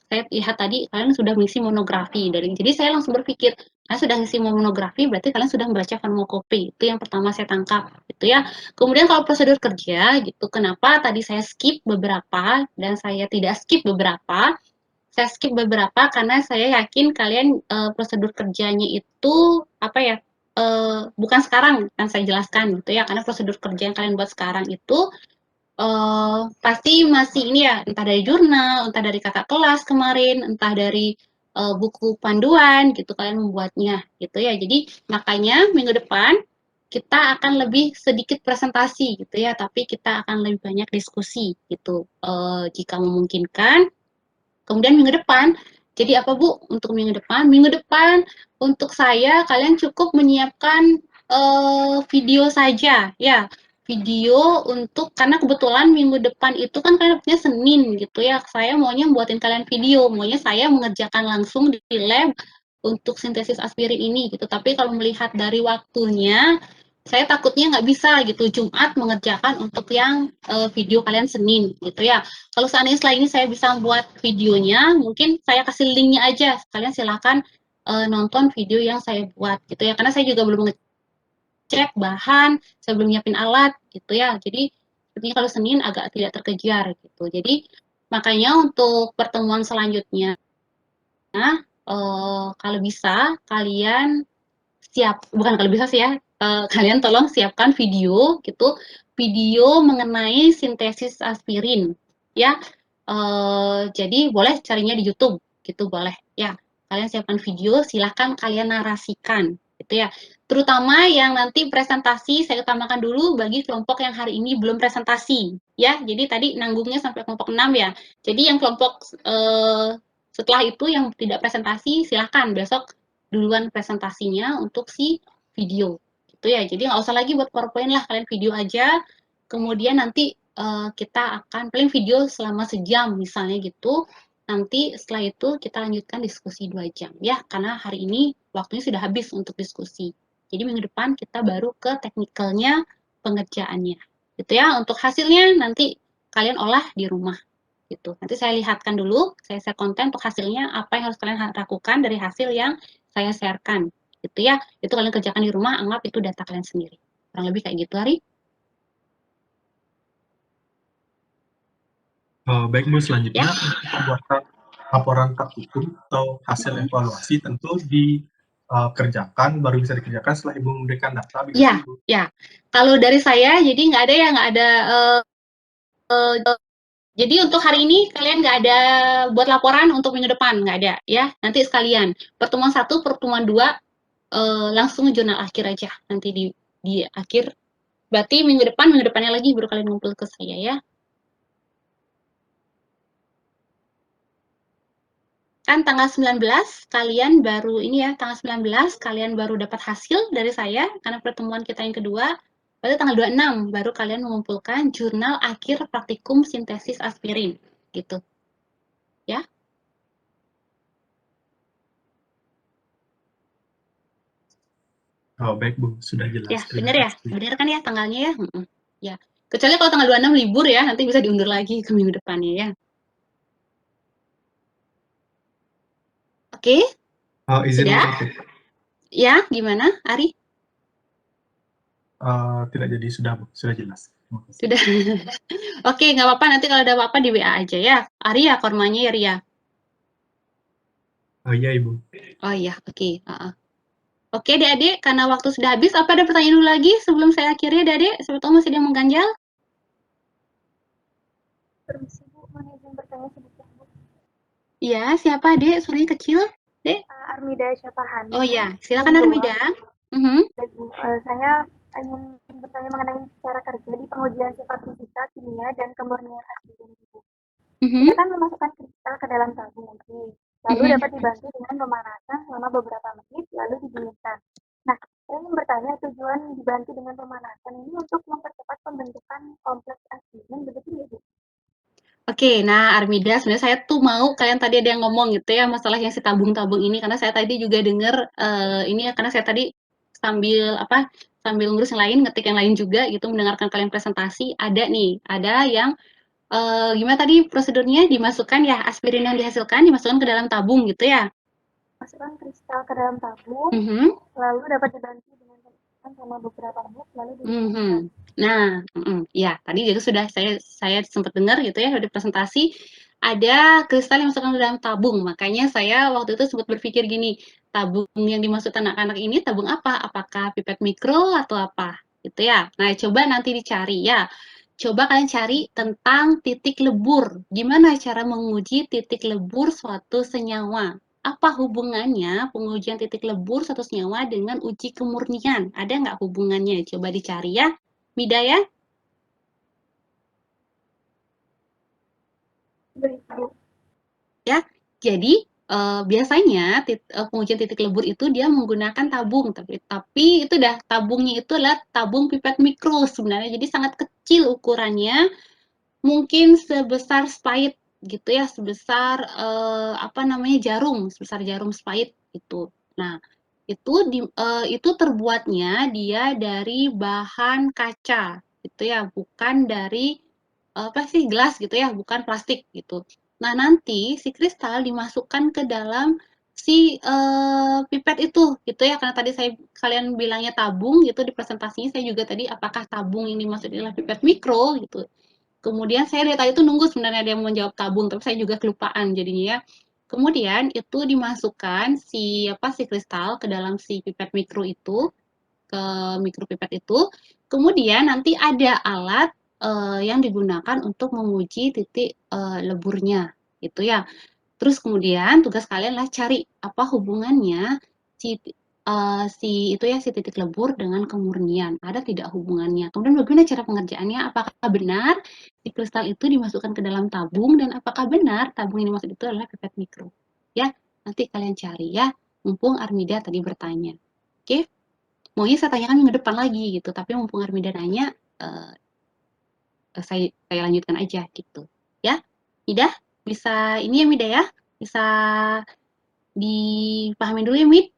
saya lihat tadi kalian sudah mengisi monografi. Jadi saya langsung berpikir, kalian sudah ngisi monografi, berarti kalian sudah membaca farmakope. Itu yang pertama saya tangkap, gitu ya. Kemudian kalau prosedur kerja, gitu, kenapa tadi saya skip beberapa dan saya tidak skip beberapa? Saya skip beberapa karena saya yakin kalian prosedur kerjanya itu bukan sekarang kan saya jelaskan gitu ya, karena prosedur kerja yang kalian buat sekarang itu pasti masih ini ya, entah dari jurnal, entah dari kakak kelas kemarin, entah dari buku panduan gitu kalian membuatnya gitu ya. Jadi makanya minggu depan kita akan lebih sedikit presentasi gitu ya, tapi kita akan lebih banyak diskusi gitu jika memungkinkan. Kemudian minggu depan, jadi apa Bu untuk minggu depan? Minggu depan untuk saya kalian cukup menyiapkan video saja ya, video untuk karena kebetulan minggu depan itu kan kalian punya Senin gitu ya. Saya maunya buatin kalian video, maunya saya mengerjakan langsung di lab untuk sintesis aspirin ini gitu. Tapi kalau melihat dari waktunya, saya takutnya nggak bisa gitu Jumat mengerjakan untuk yang video kalian Senin gitu ya. Kalau seandainya setelah ini saya bisa buat videonya, mungkin saya kasih linknya aja. Kalian silakan nonton video yang saya buat gitu ya. Karena saya juga belum ngecek bahan, saya belum nyiapin alat gitu ya. Jadi sepertinya kalau Senin agak tidak terkejar gitu. Jadi makanya untuk pertemuan selanjutnya, kalau bisa kalian bukan kalau bisa sih ya, kalian tolong siapkan video gitu, video mengenai sintesis aspirin ya. Jadi boleh carinya di YouTube gitu boleh ya. Kalian siapkan video, silahkan kalian narasikan gitu ya. Terutama yang nanti presentasi saya utamakan dulu bagi kelompok yang hari ini belum presentasi ya. Jadi tadi nanggungnya sampai kelompok 6 ya. Jadi yang kelompok setelah itu yang tidak presentasi silahkan besok duluan presentasinya untuk si video gitu ya. Jadi nggak usah lagi buat PowerPoint lah, kalian video aja. Kemudian nanti kita akan paling video selama sejam misalnya gitu. Nanti setelah itu kita lanjutkan diskusi 2 jam ya, karena hari ini waktunya sudah habis untuk diskusi. Jadi minggu depan kita baru ke teknikalnya pengerjaannya. Gitu ya. Untuk hasilnya nanti kalian olah di rumah gitu. Nanti saya lihatkan dulu, saya share konten untuk hasilnya apa yang harus kalian lakukan dari hasil yang saya sharekan gitu ya. Itu kalian kerjakan di rumah, anggap itu data kalian sendiri. Kurang lebih kayak gitu, Ari. Baik Bu, selanjutnya untuk pembuatan laporan praktikum atau hasil evaluasi tentu dikerjakan, baru bisa dikerjakan setelah Ibu memberikan data. Ya, ya. Kalau dari saya, jadi nggak ada jadi untuk hari ini kalian nggak ada buat laporan untuk minggu depan, nggak ada ya. Nanti sekalian pertemuan 1, pertemuan 2 langsung jurnal akhir aja nanti di akhir. Berarti minggu depannya lagi baru kalian ngumpul ke saya ya. Kan tanggal 19 kalian baru ini ya, tanggal 19 kalian baru dapat hasil dari saya karena pertemuan kita yang kedua. Berarti tanggal 26 baru kalian mengumpulkan jurnal akhir praktikum sintesis aspirin gitu. Ya. Oh, baik Bu, sudah jelas. Ya, benar ya? Benar kan ya tanggalnya ya? Ya. Kecuali kalau tanggal 26 libur ya, nanti bisa diundur lagi ke minggu depannya ya. Oke? Izin Sudah? mengutip. Ya, gimana, Ari? Tidak jadi, sudah jelas. Sudah. Oke, nggak apa-apa, nanti kalau ada apa-apa di WA aja ya. Ari ya, kormanya ya, Ria. Oh iya, Ibu. Oh iya, oke. Oke, Adik-adik, karena waktu sudah habis, apa ada pertanyaan dulu lagi sebelum saya akhiri, Adik-adik? Siapa tahu masih ada yang mengganjal? Permisi, Bu, mau izin bertanya sedikit, Bu. Iya, siapa, Adik? Suaranya kecil, Dek? Armida Syafahani. Oh iya, silakan Armida. Saya ingin bertanya mengenai cara kerja di pengujian sifat fisika, kimia, dan kemurnian aspirin. Kita kan memasukkan kristal ke dalam tabung uji, lalu dapat dibantu dengan pemanasan selama beberapa menit, lalu didinginkan. Nah, saya ingin bertanya tujuan dibantu dengan pemanasan ini untuk mempercepat pembentukan kompleks aspirin, begitu ya, Bu? Oke, nah Armida, sebenarnya saya tuh mau kalian tadi ada yang ngomong gitu ya masalah yang si tabung-tabung ini, karena saya tadi juga dengar ini ya, karena saya tadi sambil ngurus yang lain, ngetik yang lain juga gitu, mendengarkan kalian presentasi, ada yang gimana tadi prosedurnya, dimasukkan ya aspirin yang dihasilkan dimasukkan ke dalam tabung gitu ya? Masukkan kristal ke dalam tabung, lalu dapat dibantu dengan dimasukkan selama beberapa menit lalu digunakan. Nah, ya tadi itu sudah saya sempat dengar gitu ya di presentasi ada kristal yang masukkan ke dalam tabung. Makanya saya waktu itu sempat berpikir gini, tabung yang dimaksud anak-anak ini tabung apa? Apakah pipet mikro atau apa? Gitu ya. Nah, coba nanti dicari ya. Coba kalian cari tentang titik lebur. Gimana cara menguji titik lebur suatu senyawa? Apa hubungannya pengujian titik lebur suatu senyawa dengan uji kemurnian? Ada nggak hubungannya? Coba dicari ya. Mida ya? Ya, jadi biasanya pengujian titik lebur itu dia menggunakan tabung, tapi itu tabungnya itu adalah tabung pipet mikro sebenarnya, jadi sangat kecil ukurannya, mungkin sebesar spait gitu ya, sebesar sebesar jarum spait gitu. Nah, itu terbuatnya dia dari bahan kaca gitu ya, bukan dari gelas gitu ya, bukan plastik gitu. Nah, nanti si kristal dimasukkan ke dalam si pipet itu gitu ya, karena tadi kalian bilangnya tabung gitu di presentasinya, saya juga tadi apakah tabung yang dimaksud adalah pipet mikro gitu. Kemudian saya dari tadi itu nunggu sebenarnya dia mau menjawab tabung, tapi saya juga kelupaan jadinya ya. Kemudian itu dimasukkan si kristal ke dalam si pipet mikro itu, ke mikropipet itu. Kemudian nanti ada alat yang digunakan untuk menguji titik leburnya, gitu ya. Terus kemudian tugas kalian lah cari apa hubungannya si titik lebur dengan kemurnian. Ada tidak hubungannya? Kemudian bagaimana cara pengerjaannya? Apakah benar si kristal itu dimasukkan ke dalam tabung dan apakah benar tabung yang dimaksud itu adalah pipet mikro? Ya, nanti kalian cari ya. Mumpung Armida tadi bertanya. Oke? Maunya saya tanyakan minggu depan lagi gitu, tapi mumpung Armida nanya, saya lanjutkan aja gitu. Ya, Mida bisa ini ya Mida ya, bisa dipahami dulu ya Mid.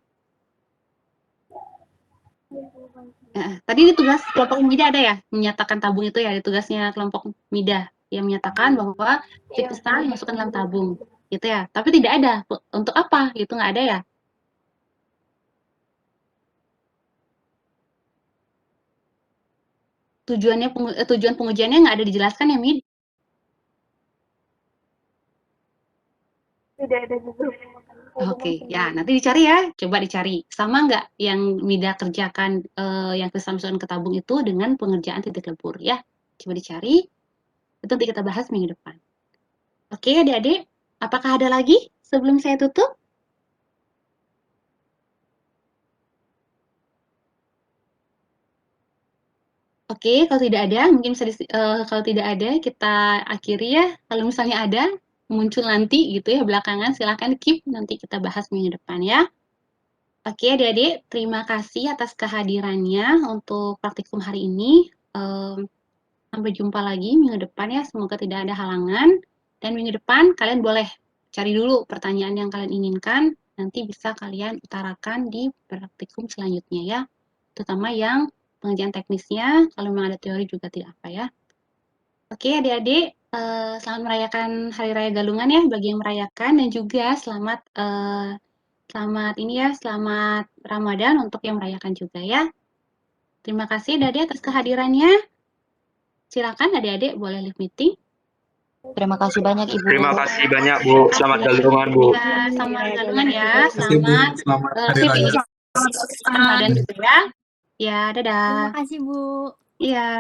Tadi di tugas kelompok Mida ada ya, menyatakan tabung itu ya, di tugasnya kelompok Mida yang menyatakan bahwa si kristal dimasukkan dalam tabung, gitu ya. Tapi tidak ada untuk apa gitu, nggak ada ya. Tujuan pengujiannya nggak ada dijelaskan ya Mid? Tidak ada juga. Oke, ya nanti dicari ya, coba dicari. Sama nggak yang Mida kerjakan yang kristal masukkan ke tabung itu dengan pengerjaan titik lebur ya. Coba dicari, itu nanti kita bahas minggu depan. Oke adik-adik, apakah ada lagi sebelum saya tutup? Oke, kalau tidak ada, mungkin bisa kalau tidak ada kita akhiri ya. Kalau misalnya ada, muncul nanti gitu ya belakangan, silahkan keep, nanti kita bahas minggu depan ya. Oke adik-adik, terima kasih atas kehadirannya untuk praktikum hari ini. Sampai jumpa lagi minggu depan ya, semoga tidak ada halangan. Dan minggu depan kalian boleh cari dulu pertanyaan yang kalian inginkan, nanti bisa kalian utarakan di praktikum selanjutnya ya. Terutama yang pengerjaan teknisnya, kalau memang ada teori juga tidak apa ya. Oke adik-adik, selamat merayakan Hari Raya Galungan ya bagi yang merayakan, dan juga selamat selamat Ramadan untuk yang merayakan juga ya. Terima kasih adik-adik atas kehadirannya. Silakan adik-adik boleh live meeting. Terima kasih banyak Ibu. Terima kasih banyak Bu. Selamat galungan Bu. Ya, selamat galungan ya. Selamat Hari Raya. Ramadan juga ya. Ya, dadah. Terima kasih Bu. Iya.